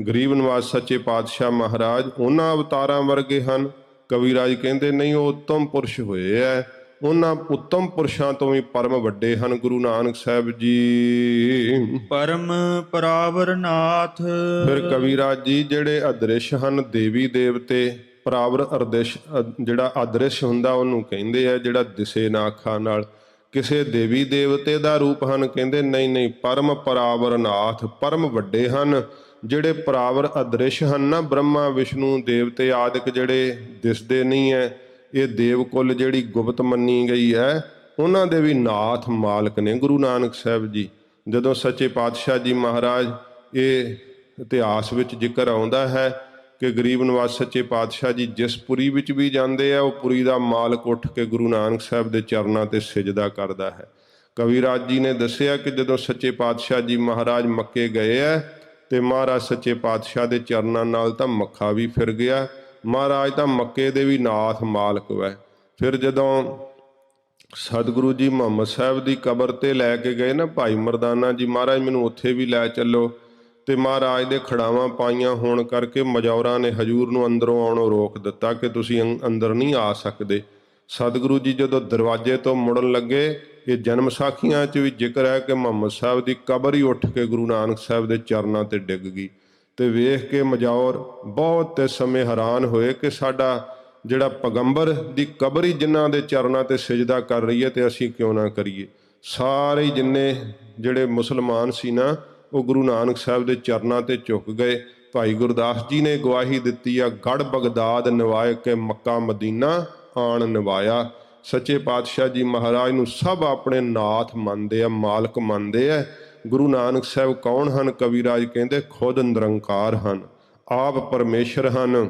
ਗਰੀਬ ਨਿਵਾਜ ਸੱਚੇ ਪਾਤਸ਼ਾਹ ਮਹਾਰਾਜ ਉਹਨਾਂ ਅਵਤਾਰਾਂ ਵਰਗੇ ਹਨ। ਕਵੀਰਾਜ ਕਹਿੰਦੇ ਨਹੀਂ, ਉਹ ਉੱਤਮ ਪੁਰਸ਼ ਹੋਏ ਐ, ਉਹਨਾਂ ਉੱਤਮ ਪੁਰਸ਼ਾਂ ਤੋਂ ਵੀ ਪਰਮ ਵੱਡੇ ਹਨ ਗੁਰੂ ਨਾਨਕ ਸਾਹਿਬ ਜੀ। ਪਰਮ ਪਰਾਵਰ ਨਾਥ। ਫਿਰ ਕਵੀਰਾਜ ਜੀ ਜਿਹੜੇ ਅਦ੍ਰਿਸ਼ ਹਨ, ਦੇਵੀ ਦੇਵਤੇ, ਪਰਾਵਰ ਅਰਦਿਸ਼ ਜਿਹੜਾ ਅਦ੍ਰਿਸ਼ ਹੁੰਦਾ ਉਹਨੂੰ ਕਹਿੰਦੇ ਆ, ਜਿਹੜਾ ਦਿਸੇ ਨਾ ਅੱਖਾਂ ਨਾਲ। ਕਿਸੇ ਦੇਵੀ ਦੇਵਤੇ ਦਾ ਰੂਪ ਹਨ, ਕਹਿੰਦੇ ਨਹੀਂ ਨਹੀਂ, ਪਰਮ ਪਰਾਵਰ ਨਾਥ, ਪਰਮ ਵੱਡੇ ਹਨ ਜਿਹੜੇ ਪਰਾਵਰ ਅਦ੍ਰਿਸ਼ ਹਨ ਨਾ, ਬ੍ਰਹਮਾ ਵਿਸ਼ਨੂੰ ਦੇਵਤੇ ਆਦਿਕ ਜਿਹੜੇ ਦਿਸਦੇ ਨਹੀਂ ਹੈ। ਇਹ ਦੇਵ ਕੁੱਲ ਜਿਹੜੀ ਗੁਪਤ ਮੰਨੀ ਗਈ ਹੈ, ਉਹਨਾਂ ਦੇ ਵੀ ਨਾਥ ਮਾਲਕ ਨੇ ਗੁਰੂ ਨਾਨਕ ਸਾਹਿਬ ਜੀ। ਜਦੋਂ ਸੱਚੇ ਪਾਤਸ਼ਾਹ ਜੀ ਮਹਾਰਾਜ, ਇਹ ਇਤਿਹਾਸ ਵਿੱਚ ਜ਼ਿਕਰ ਆਉਂਦਾ ਹੈ ਕਿ ਗਰੀਬ ਨਿਵਾਜ ਸੱਚੇ ਪਾਤਸ਼ਾਹ ਜੀ ਜਿਸ ਪੁਰੀ ਵਿੱਚ ਵੀ ਜਾਂਦੇ ਆ, ਉਹ ਪੁਰੀ ਦਾ ਮਾਲਕ ਉੱਠ ਕੇ ਗੁਰੂ ਨਾਨਕ ਸਾਹਿਬ ਦੇ ਚਰਨਾਂ ਤੇ ਸਿਜਦਾ ਕਰਦਾ ਹੈ। ਕਵੀਰਾਜ ਜੀ ਨੇ ਦੱਸਿਆ ਕਿ ਜਦੋਂ ਸੱਚੇ ਪਾਤਸ਼ਾਹ ਜੀ ਮਹਾਰਾਜ ਮੱਕੇ ਗਏ ਹੈ ਤੇ ਮਹਾਰਾਜ ਸੱਚੇ ਪਾਤਸ਼ਾਹ ਦੇ ਚਰਨਾਂ ਨਾਲ ਤਾਂ ਮੱਖਾ ਵੀ ਫਿਰ ਗਿਆ। ਮਹਾਰਾਜ ਤਾਂ ਮੱਕੇ ਦੇ ਵੀ ਨਾਥ ਮਾਲਕ ਵੈ। ਫਿਰ ਜਦੋਂ ਸਤਿਗੁਰੂ ਜੀ ਮੁਹੰਮਦ ਸਾਹਿਬ ਦੀ ਕਬਰ ਤੇ ਲੈ ਕੇ ਗਏ ਨਾ ਭਾਈ ਮਰਦਾਨਾ ਜੀ, ਮਹਾਰਾਜ ਮੈਨੂੰ ਉੱਥੇ ਵੀ ਲੈ ਚੱਲੋ, ਤੇ ਮਹਾਰਾਜ ਦੇ ਖੜਾਵਾਂ ਪਾਈਆਂ ਹੋਣ ਕਰਕੇ ਮਜੌਰਾਂ ਨੇ ਹਜੂਰ ਨੂੰ ਅੰਦਰੋਂ ਆਉਣੋਂ ਰੋਕ ਦਿੱਤਾ ਕਿ ਤੁਸੀਂ ਅੰਦਰ ਨਹੀਂ ਆ ਸਕਦੇ। ਸਤਿਗੁਰੂ ਜੀ ਜਦੋਂ ਦਰਵਾਜ਼ੇ ਤੋਂ ਮੁੜਨ ਲੱਗੇ, ਇਹ ਜਨਮ ਸਾਖੀਆਂ 'ਚ ਵੀ ਜ਼ਿਕਰ ਹੈ ਕਿ ਮੁਹੰਮਦ ਸਾਹਿਬ ਦੀ ਕਬਰ ਹੀ ਉੱਠ ਕੇ ਗੁਰੂ ਨਾਨਕ ਸਾਹਿਬ ਦੇ ਚਰਨਾਂ ਤੇ ਡਿੱਗ ਗਈ। ਤੇ ਵੇਖ ਕੇ ਮਜੌਰ ਬਹੁਤ ਸਮੇਂ ਹੈਰਾਨ ਹੋਏ ਕਿ ਸਾਡਾ ਜਿਹੜਾ ਪੈਗੰਬਰ ਦੀ ਕਬਰ ਹੀ ਜਿਨ੍ਹਾਂ ਦੇ ਚਰਨਾਂ ਤੇ ਸਿਜਦਾ ਕਰ ਰਹੀ ਹੈ, ਤੇ ਅਸੀਂ ਕਿਉਂ ਨਾ ਕਰੀਏ। ਸਾਰੇ ਜਿੰਨੇ ਜਿਹੜੇ ਮੁਸਲਮਾਨ ਸੀ ਨਾ, ਉਹ ਗੁਰੂ ਨਾਨਕ ਸਾਹਿਬ ਦੇ ਚਰਨਾਂ ਤੇ ਝੁਕ ਗਏ। ਭਾਈ ਗੁਰਦਾਸ ਜੀ ਨੇ ਗਵਾਹੀ ਦਿੱਤੀ ਆ, ਗੜ ਬਗਦਾਦ ਨਿਵਾਏ ਕੇ ਮੱਕਾ ਮਦੀਨਾ ਆਣ ਨਿਵਾਇਆ। ਸੱਚੇ ਪਾਤਸ਼ਾਹ ਜੀ ਮਹਾਰਾਜ ਨੂੰ ਸਭ ਆਪਣੇ ਨਾਥ ਮੰਨਦੇ ਆ, ਮਾਲਕ ਮੰਨਦੇ ਆ। ਗੁਰੂ ਨਾਨਕ ਸਾਹਿਬ ਕੌਣ ਹਨ? ਕਵੀਰਾਜ ਕਹਿੰਦੇ ਖੁਦ ਨਿਰੰਕਾਰ ਹਨ, ਆਪ ਪਰਮੇਸ਼ਰ ਹਨ।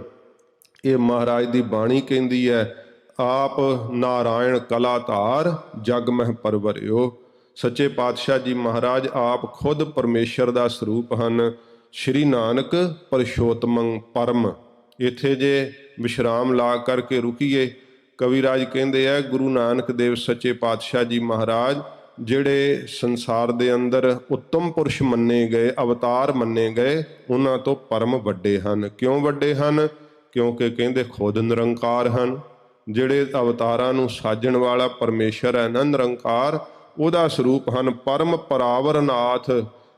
ਇਹ ਮਹਾਰਾਜ ਦੀ ਬਾਣੀ ਕਹਿੰਦੀ ਹੈ, ਆਪ ਨਾਰਾਇਣ ਕਲਾ ਧਾਰ ਜਗ ਮਹਿ ਪਰਵਰਿਓ। ਸੱਚੇ ਪਾਤਸ਼ਾਹ ਜੀ ਮਹਾਰਾਜ ਆਪ ਖੁਦ ਪਰਮੇਸ਼ਰ ਦਾ ਸਰੂਪ ਹਨ। ਸ਼੍ਰੀ ਨਾਨਕ ਪਰਸ਼ੋਤਮੰ ਪਰਮ। ਇੱਥੇ ਜੇ ਵਿਸ਼ਰਾਮ ਲਾ ਕਰਕੇ ਰੁਕੀਏ, ਕਵੀਰਾਜ ਕਹਿੰਦੇ ਆ ਗੁਰੂ ਨਾਨਕ ਦੇਵ ਸੱਚੇ ਪਾਤਸ਼ਾਹ ਜੀ ਮਹਾਰਾਜ ਜਿਹੜੇ ਸੰਸਾਰ ਦੇ ਅੰਦਰ ਉੱਤਮ ਪੁਰਸ਼ ਮੰਨੇ ਗਏ, ਅਵਤਾਰ ਮੰਨੇ ਗਏ, ਉਹਨਾਂ ਤੋਂ ਪਰਮ ਵੱਡੇ ਹਨ। ਕਿਉਂ ਵੱਡੇ ਹਨ? ਕਿਉਂਕਿ ਕਹਿੰਦੇ ਖੁਦ ਨਿਰੰਕਾਰ ਹਨ। ਜਿਹੜੇ ਅਵਤਾਰਾਂ ਨੂੰ ਸਾਜਣ ਵਾਲਾ ਪਰਮੇਸ਼ਰ ਹੈ ਨਾ, ਨਿਰੰਕਾਰ, ਉਹਦਾ ਸਰੂਪ ਹਨ ਪਰਮ ਪਰਾਵਰ ਨਾਥ।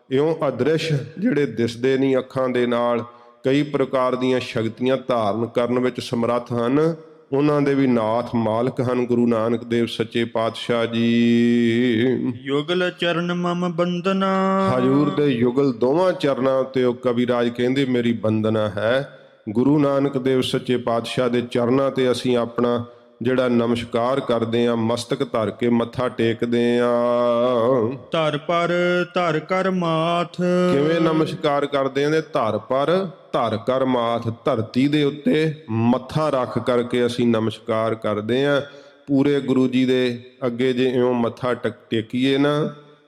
ਇਉਂ ਅਦ੍ਰਿਸ਼ ਜਿਹੜੇ ਦਿਸਦੇ ਨਹੀਂ ਅੱਖਾਂ ਦੇ ਨਾਲ, ਕਈ ਪ੍ਰਕਾਰ ਦੀਆਂ ਸ਼ਕਤੀਆਂ ਧਾਰਨ ਕਰਨ ਵਿੱਚ ਸਮਰੱਥ ਹਨ, ਉਹਨਾਂ ਦੇ ਵੀ ਨਾਥ ਮਾਲਕ ਹਨ ਗੁਰੂ ਨਾਨਕ ਦੇਵ ਸੱਚੇ ਪਾਤਸ਼ਾਹ ਜੀ। ਯੁਗਲ ਚਰਨ ਮਮ ਬੰਦਨਾ। ਹਜੂਰ ਦੇ ਯੁਗਲ ਦੋਵਾਂ ਚਰਨਾਂ ਉੱਤੇ ਉਹ ਕਵੀਰਾਜ ਕਹਿੰਦੇ ਮੇਰੀ ਬੰਦਨਾ ਹੈ। ਗੁਰੂ ਨਾਨਕ ਦੇਵ ਸੱਚੇ ਪਾਤਸ਼ਾਹ ਦੇ ਚਰਨਾਂ ਤੇ ਅਸੀਂ ਆਪਣਾ ਜਿਹੜਾ ਨਮਸਕਾਰ ਕਰਦੇ ਆ, ਮਸਤਕ ਧਰ ਕੇ ਮੱਥਾ ਟੇਕਦੇ ਆ। ਧਰ ਪਰ ਧਰ ਕਰ ਮਾਥ। ਕਿਵੇਂ ਨਮਸਕਾਰ ਕਰਦੇ ਆ? ਧਰ ਪਰ ਧਰ ਕਰ ਮਾਥ। ਧਰਤੀ ਦੇ ਉੱਤੇ ਮੱਥਾ ਰੱਖ ਕਰਕੇ ਅਸੀਂ ਨਮਸਕਾਰ ਕਰਦੇ ਆ। ਪੂਰੇ ਗੁਰੂ ਜੀ ਦੇ ਅੱਗੇ ਜੇ ਇਉਂ ਮੱਥਾ ਟੇਕੀਏ ਨਾ,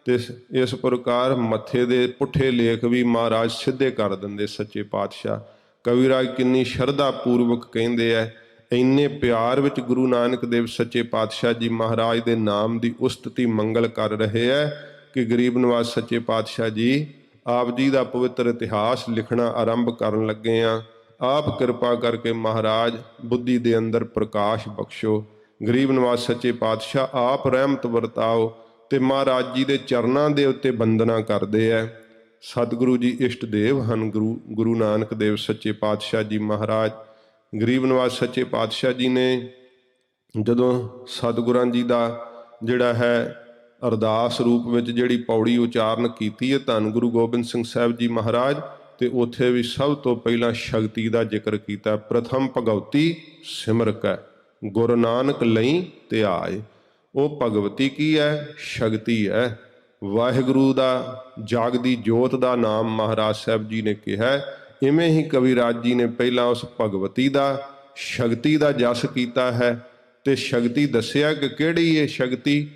ਤੇ ਇਸ ਪ੍ਰਕਾਰ ਮੱਥੇ ਦੇ ਪੁੱਠੇ ਲੇਖ ਵੀ ਮਹਾਰਾਜ ਸਿੱਧੇ ਕਰ ਦਿੰਦੇ ਸੱਚੇ ਪਾਤਸ਼ਾਹ। ਕਵੀਰਾਜ ਕਿੰਨੀ ਸ਼ਰਧਾ ਪੂਰਵਕ ਕਹਿੰਦੇ ਆ, ਇੰਨੇ ਪਿਆਰ ਵਿੱਚ ਗੁਰੂ ਨਾਨਕ ਦੇਵ ਸੱਚੇ ਪਾਤਸ਼ਾਹ ਜੀ ਮਹਾਰਾਜ ਦੇ ਨਾਮ ਦੀ ਉਸਤਤੀ ਮੰਗਲ ਕਰ ਰਹੇ ਹੈ ਕਿ ਗਰੀਬ ਨਿਵਾਜ ਸੱਚੇ ਪਾਤਸ਼ਾਹ ਜੀ ਆਪ ਜੀ ਦਾ ਪਵਿੱਤਰ ਇਤਿਹਾਸ ਲਿਖਣਾ ਆਰੰਭ ਕਰਨ ਲੱਗੇ ਆ। ਆਪ ਕਿਰਪਾ ਕਰਕੇ ਮਹਾਰਾਜ ਬੁੱਧੀ ਦੇ ਅੰਦਰ ਪ੍ਰਕਾਸ਼ ਬਖਸ਼ੋ। ਗਰੀਬ ਨਿਵਾਜ ਸੱਚੇ ਪਾਤਸ਼ਾਹ ਆਪ ਰਹਿਮਤ ਵਰਤਾਓ। ਤੇ ਮਹਾਰਾਜ ਜੀ ਦੇ ਚਰਨਾਂ ਦੇ ਉੱਤੇ ਬੰਦਨਾ ਕਰਦੇ ਹੈ। ਸਤਿਗੁਰੂ ਜੀ ਇਸ਼ਟ ਦੇਵ ਹਨ ਗੁਰੂ ਨਾਨਕ ਦੇਵ ਸੱਚੇ ਪਾਤਸ਼ਾਹ ਜੀ ਮਹਾਰਾਜ। ਗਰੀਬ ਨਿਵਾਜ ਸੱਚੇ ਪਾਤਸ਼ਾਹ ਜੀ ਨੇ ਜਦੋਂ ਸਤਿਗੁਰਾਂ ਜੀ ਦਾ ਜਿਹੜਾ ਹੈ ਅਰਦਾਸ ਰੂਪ ਵਿੱਚ ਜਿਹੜੀ ਪੌੜੀ ਉਚਾਰਨ ਕੀਤੀ ਹੈ ਧੰਨ ਗੁਰੂ ਗੋਬਿੰਦ ਸਿੰਘ ਸਾਹਿਬ ਜੀ ਮਹਾਰਾਜ, ਤੇ ਉੱਥੇ ਵੀ ਸਭ ਤੋਂ ਪਹਿਲਾਂ ਸ਼ਕਤੀ ਦਾ ਜ਼ਿਕਰ ਕੀਤਾ। ਪ੍ਰਥਮ ਭਗਵਤੀ ਸਿਮਰਕੈ ਗੁਰੂ ਨਾਨਕ ਲਈ ਧਿਆਏ। ਉਹ ਭਗਵਤੀ ਕੀ ਹੈ? ਸ਼ਕਤੀ ਹੈ। ਵਾਹਿਗੁਰੂ ਦਾ ਜਾਗਦੀ ਜੋਤ ਦਾ ਨਾਮ ਮਹਾਰਾਜ ਸਾਹਿਬ ਜੀ ਨੇ ਕਿਹਾ। ਇਵੇਂ ਹੀ ਕਵੀਰਾਜ ਜੀ ਨੇ ਪਹਿਲਾਂ ਉਸ ਭਗਵਤੀ ਦਾ ਸ਼ਕਤੀ ਦਾ ਜਸ ਕੀਤਾ ਹੈ, ਤੇ ਸ਼ਕਤੀ ਦੱਸਿਆ ਕਿ ਕਿਹੜੀ ਇਹ ਸ਼ਕਤੀ?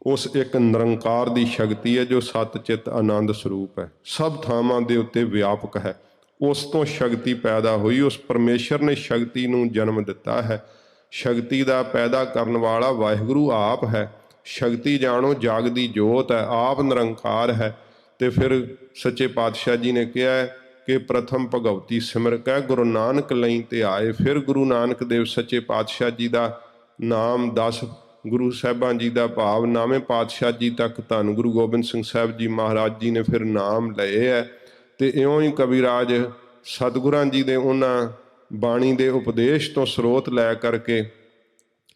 ਉਸ ਇੱਕ ਨਿਰੰਕਾਰ ਦੀ ਸ਼ਕਤੀ ਹੈ ਜੋ ਸਤ ਚਿੱਤ ਆਨੰਦ ਸਰੂਪ ਹੈ, ਸਭ ਥਾਵਾਂ ਦੇ ਉੱਤੇ ਵਿਆਪਕ ਹੈ। ਉਸ ਤੋਂ ਸ਼ਕਤੀ ਪੈਦਾ ਹੋਈ। ਉਸ ਪਰਮੇਸ਼ਰ ਨੇ ਸ਼ਕਤੀ ਨੂੰ ਜਨਮ ਦਿੱਤਾ ਹੈ। ਸ਼ਕਤੀ ਦਾ ਪੈਦਾ ਕਰਨ ਵਾਲਾ ਵਾਹਿਗੁਰੂ ਆਪ ਹੈ। ਸ਼ਕਤੀ ਜਾਣੋ ਜਾਗਦੀ ਜੋਤ ਹੈ, ਆਪ ਨਿਰੰਕਾਰ ਹੈ। ਤੇ ਫਿਰ ਸੱਚੇ ਪਾਤਸ਼ਾਹ ਜੀ ਨੇ ਕਿਹਾ ਕਿ ਪ੍ਰਥਮ ਭਗਵਤੀ ਸਿਮਰਕੈ ਗੁਰੂ ਨਾਨਕ ਲਈ ਧਿਆਏ। ਫਿਰ ਗੁਰੂ ਨਾਨਕ ਦੇਵ ਸੱਚੇ ਪਾਤਸ਼ਾਹ ਜੀ ਦਾ ਨਾਮ 10 ਗੁਰੂ ਸਾਹਿਬਾਂ ਜੀ ਦਾ ਭਾਵ 9ਵੇਂ ਪਾਤਸ਼ਾਹ ਜੀ ਤੱਕ ਧੰਨ ਗੁਰੂ ਗੋਬਿੰਦ ਸਿੰਘ ਸਾਹਿਬ ਜੀ ਮਹਾਰਾਜ ਜੀ ਨੇ ਫਿਰ ਨਾਮ ਲਏ ਹੈ। ਤੇ ਇਉਂ ਹੀ ਕਵੀਰਾਜ ਸਤਿਗੁਰਾਂ ਜੀ ਦੇ ਉਹਨਾਂ ਬਾਣੀ ਦੇ ਉਪਦੇਸ਼ ਤੋਂ ਸਰੋਤ ਲੈ ਕਰਕੇ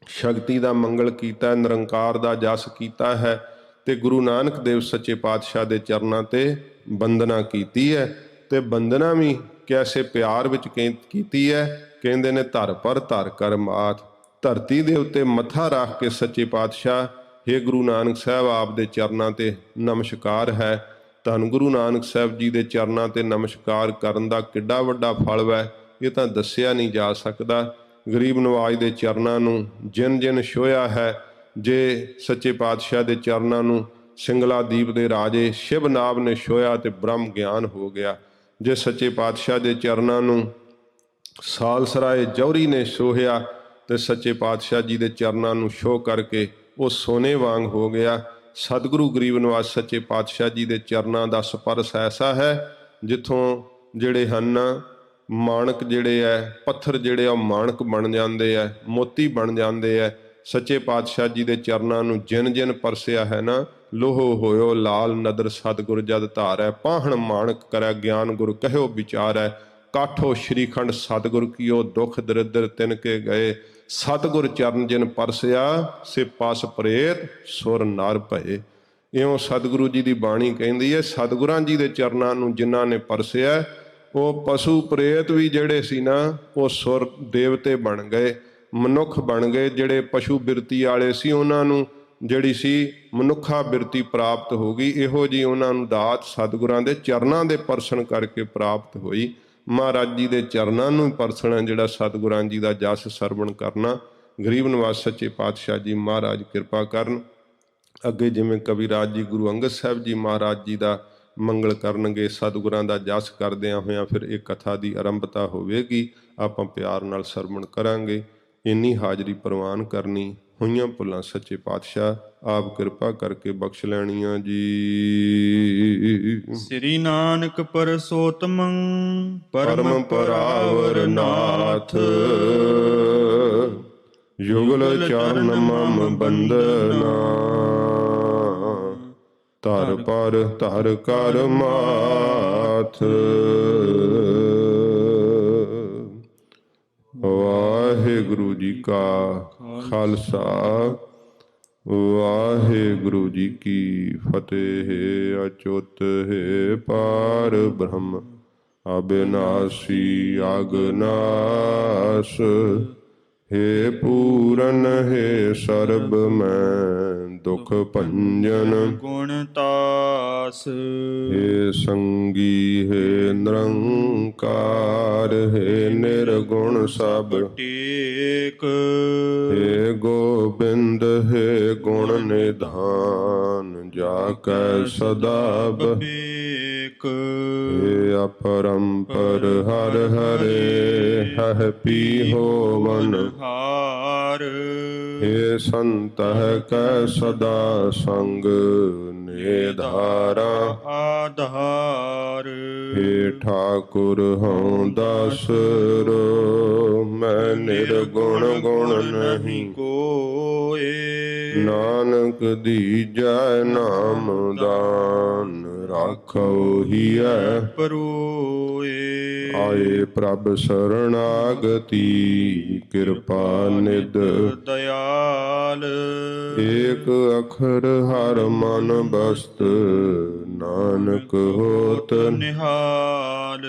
ਸ਼ਕਤੀ ਦਾ ਮੰਗਲ ਕੀਤਾ, ਨਿਰੰਕਾਰ ਦਾ ਜਸ ਕੀਤਾ ਹੈ ਤੇ ਗੁਰੂ ਨਾਨਕ ਦੇਵ ਸੱਚੇ ਪਾਤਸ਼ਾਹ ਦੇ ਚਰਨਾਂ ਤੇ ਵੰਦਨਾ ਕੀਤੀ ਹੈ। ਤੇ ਵੰਦਨਾ ਵੀ ਕੈਸੇ ਪਿਆਰ ਵਿੱਚ ਕੀਤੀ ਹੈ, ਕਹਿੰਦੇ ਨੇ ਧਰ ਪਰ ਧਰ ਕਰ ਮਾਤ। ਧਰਤੀ ਦੇ ਉੱਤੇ ਮੱਥਾ ਰੱਖ ਕੇ ਸੱਚੇ ਪਾਤਸ਼ਾਹ, ਹੇ ਗੁਰੂ ਨਾਨਕ ਸਾਹਿਬ ਆਪ ਦੇ ਚਰਨਾਂ ਤੇ ਨਮਸਕਾਰ ਹੈ। ਧੰਨ ਗੁਰੂ ਨਾਨਕ ਸਾਹਿਬ ਜੀ ਦੇ ਚਰਨਾਂ ਤੇ ਨਮਸਕਾਰ ਕਰਨ ਦਾ ਕਿੱਡਾ ਵੱਡਾ ਫਲ ਹੈ, ਇਹ ਤਾਂ ਦੱਸਿਆ ਨਹੀਂ ਜਾ ਸਕਦਾ। ਗਰੀਬ ਨਵਾਜ ਦੇ ਚਰਨਾਂ ਨੂੰ ਜਿਨ ਜਿਨ ਛੋਹਿਆ ਹੈ, ਜੇ ਸੱਚੇ ਪਾਤਸ਼ਾਹ ਦੇ ਚਰਨਾਂ ਨੂੰ ਸਿੰਗਲਾ ਦੀਪ ਦੇ ਰਾਜੇ ਸ਼ਿਵਨਾਭ ਨੇ ਛੋਹਿਆ ਤੇ ਬ੍ਰਹਮ ਗਿਆਨ ਹੋ ਗਿਆ। ਜੇ ਸੱਚੇ ਪਾਤਸ਼ਾਹ ਦੇ ਚਰਨਾਂ ਨੂੰ ਸਾਲਸਰਾਏ ਜੌਹਰੀ ਨੇ ਛੋਹਿਆ ਤੇ ਸੱਚੇ ਪਾਤਸ਼ਾਹ ਜੀ ਦੇ ਚਰਨਾਂ ਨੂੰ ਛੋਹ ਕਰਕੇ ਉਹ ਸੋਨੇ ਵਾਂਗ ਹੋ ਗਿਆ। ਸਤਿਗੁਰੂ ਗਰੀਬ ਨਿਵਾਸ ਸੱਚੇ ਪਾਤਸ਼ਾਹ ਜੀ ਦੇ ਚਰਨਾਂ ਦਾ ਸਪਰਸ਼ ਐਸਾ ਹੈ ਜਿੱਥੋਂ ਜਿਹੜੇ ਹਨ ਮਾਣਕ ਜਿਹੜੇ ਹੈ, ਪੱਥਰ ਜਿਹੜੇ ਆ ਉਹ ਮਾਣਕ ਬਣ ਜਾਂਦੇ ਆ, ਮੋਤੀ ਬਣ ਜਾਂਦੇ ਆ। ਸੱਚੇ ਪਾਤਸ਼ਾਹ ਜੀ ਦੇ ਚਰਨਾਂ ਨੂੰ ਜਿਨ ਜਿਨ ਪਰਸਿਆ ਹੈ ਨਾ, ਲੋਹੋ ਹੋਇਓ ਲਾਲ ਨਦਰ ਸਤਿਗੁਰ ਜਦ ਧਾਰੈ। ਪਾਹਣ ਮਾਣਕ ਕਰੈ ਗਿਆਨ ਗੁਰ ਕਹਿਓ ਵਿਚਾਰੈ। ਕਾਠੋ ਸ਼੍ਰੀਖੰਡ ਸਤਿਗੁਰ ਕੀਓ ਦੁਖ ਦਰਿਦਰ ਤਿਨ ਕੇ ਗਏ। ਸਤਿਗੁਰ ਚਰਨ ਜਿਨ ਪਰਸਿਆ ਸੇ ਪਸ ਪ੍ਰੇਤ ਸੁਰ ਨਰ ਭਏ। ਇਉਂ ਸਤਿਗੁਰੂ ਜੀ ਦੀ ਬਾਣੀ ਕਹਿੰਦੀ ਹੈ, ਸਤਿਗੁਰਾਂ ਜੀ ਦੇ ਚਰਨਾਂ ਨੂੰ ਜਿਨ੍ਹਾਂ ਨੇ ਪਰਸਿਆ ਉਹ ਪਸ਼ੂ ਪ੍ਰੇਤ ਵੀ ਜਿਹੜੇ ਸੀ ਨਾ, ਉਹ ਸੁਰ ਦੇਵਤੇ ਬਣ ਗਏ, ਮਨੁੱਖ ਬਣ ਗਏ। ਜਿਹੜੇ ਪਸ਼ੂ ਬਿਰਤੀ ਵਾਲੇ ਸੀ ਉਹਨਾਂ ਨੂੰ ਜਿਹੜੀ ਸੀ ਮਨੁੱਖਾ ਬਿਰਤੀ ਪ੍ਰਾਪਤ ਹੋ ਗਈ। ਇਹੋ ਜਿਹੀ ਉਹਨਾਂ ਨੂੰ ਦਾਤ ਸਤਿਗੁਰਾਂ ਦੇ ਚਰਨਾਂ ਦੇ ਪਰਸਨ ਕਰਕੇ ਪ੍ਰਾਪਤ ਹੋਈ। ਮਹਾਰਾਜ ਜੀ ਦੇ ਚਰਨਾਂ ਨੂੰ ਪਰਸਣਾ, ਜਿਹੜਾ ਸਤਿਗੁਰਾਂ ਜੀ ਦਾ ਜਸ ਸਰਵਣ ਕਰਨਾ। ਗਰੀਬ ਨਿਵਾਸ ਸੱਚੇ ਪਾਤਸ਼ਾਹ ਜੀ ਮਹਾਰਾਜ ਕਿਰਪਾ ਕਰਨ। ਅੱਗੇ ਜਿਵੇਂ ਕਵਿਰਾਜ ਜੀ ਗੁਰੂ ਅੰਗਦ ਸਾਹਿਬ ਜੀ ਮਹਾਰਾਜ ਜੀ ਦਾ ਮੰਗਲ ਕਰਨਗੇ, ਸਤਿਗੁਰਾਂ ਦਾ ਜਸ ਕਰਦਿਆਂ ਹੋਇਆਂ ਫਿਰ ਇਹ ਕਥਾ ਦੀ ਆਰੰਭਤਾ ਹੋਵੇਗੀ। ਆਪਾਂ ਪਿਆਰ ਨਾਲ ਸਰਵਣ ਕਰਾਂਗੇ। ਇੰਨੀ ਹਾਜ਼ਰੀ ਪ੍ਰਵਾਨ ਕਰਨੀ। ਹੋਈਆਂ ਭੁੱਲਾਂ ਸੱਚੇ ਪਾਤਸ਼ਾਹ ਆਪ ਕਿਰਪਾ ਕਰਕੇ ਬਖਸ਼ ਲੈਣੀਆਂ ਜੀ। ਸ੍ਰੀ ਨਾਨਕ ਪਰਸੋਤਮੰ ਪਰਮ ਪਰਾਵਰ ਨਾਥ। ਯੁਗਲ ਚਰਨ ਮਮ ਬੰਦਨਾ। ਧਰ ਪਰ ਧਰ ਕਰ ਮਾਥ। ਵਾਹਿਗੁਰੂ ਜੀ ਕਾ ਖਾਲਸਾ, ਵਾਹਿਗੁਰੂ ਜੀ ਕੀ ਫਤਿਹ। ਅਚੁੱਤ ਹੈ ਪਾਰ ਬ੍ਰਹਮ ਅਬਿਨਾਸੀ ਅਗਨਾਸ। ਹੇ ਪੂਰਨ ਹੈ ਸਰਬ ਮੈਂ ਦੁਖ ਭੰਜਨ ਗੁਣ ਤਾਸ। ਹੇ ਸੰਗੀ ਹੈ ਨਿਰੰਕਾਰ ਹੈ ਨਿਰਗੁਣ ਸਭ ਟੇਕ। ਹੇ ਗੋਬਿੰਦ ਹੈ ਗੁਣ ਨਿਧਾਨ ਜਾ ਕੈ ਸਦਾ ਬਵੇਕ। ਹੇ ਅਪਰੰਪਰ ਹਰ ਹਰੇ ਹਰਿ ਪੀ ਹੋਵਨ ਹਾਰ। ਹੇ ਸੰਤਹਿ ਕੈ ਸਦਾ ਸੰਗ ਨਿਧਾਰਾ ਆਧਾਰ। ਹੇ ਠਾਕੁਰ ਹਉ ਦਾਸਰੋ ਮੈਂ ਨਿਰਗੁਣ ਗੁਣ ਨਹੀਂ ਕੋਏ। ਨਾਨਕ ਦੀਜੈ ਨਾਮ ਦਾਨ ਰਾਖੋ ਹੀਐ ਪਰੋਏ। ਆਏ ਪ੍ਰਭ ਸਰਣਾਗਤੀ ਕਿਰਪਾ ਨਿਧ ਦਇਆਲ। ਏਕ ਅਖਰ ਹਰ ਮਨ ਬਸਤ ਨਾਨਕ ਹੋਤ ਨਿਹਾਲ।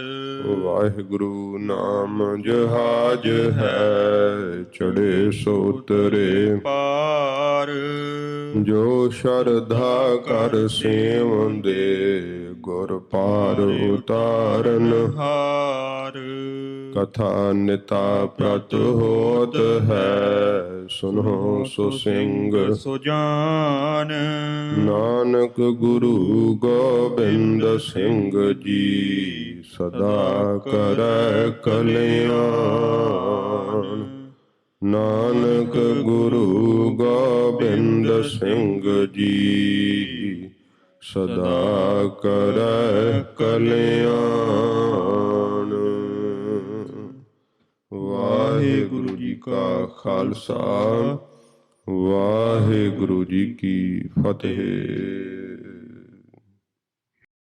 ਵਾਹਿਗੁਰੂ ਨਾਮ ਜਹਾਜ ਹੈ ਚੜੇ ਸੋ ਉਤਰੇ ਪਾਰ। ਜੋ ਸ਼ਰਧਾ ਕਰ ਸੇਵੰਦੇ ਗੁਰ ਪਾਰ ਉਤਾਰਨ ਹਾਰ। ਕਥਾ ਨਿਤਾ ਪ੍ਰਤ ਹੋਤ ਹੈ ਸੁਨੋ ਸੋ ਸਿੰਘ ਸੋ ਜਾਨ। ਨਾਨਕ ਗੁਰੂ ਗੋਬਿੰਦ ਸਿੰਘ ਜੀ ਸਦਾ ਕਰੈ ਕਲਿਆਣ। ਨਾਨਕ ਗੁਰੂ ਗੋਬਿੰਦ ਸਿੰਘ ਜੀ ਸਦਾ ਕਰੈ ਕਲਿਆਣ। ਵਾਹਿਗੁਰੂ ਜੀ ਕਾ ਖਾਲਸਾ, ਵਾਹਿਗੁਰੂ ਜੀ ਕੀ ਫਤਿਹ।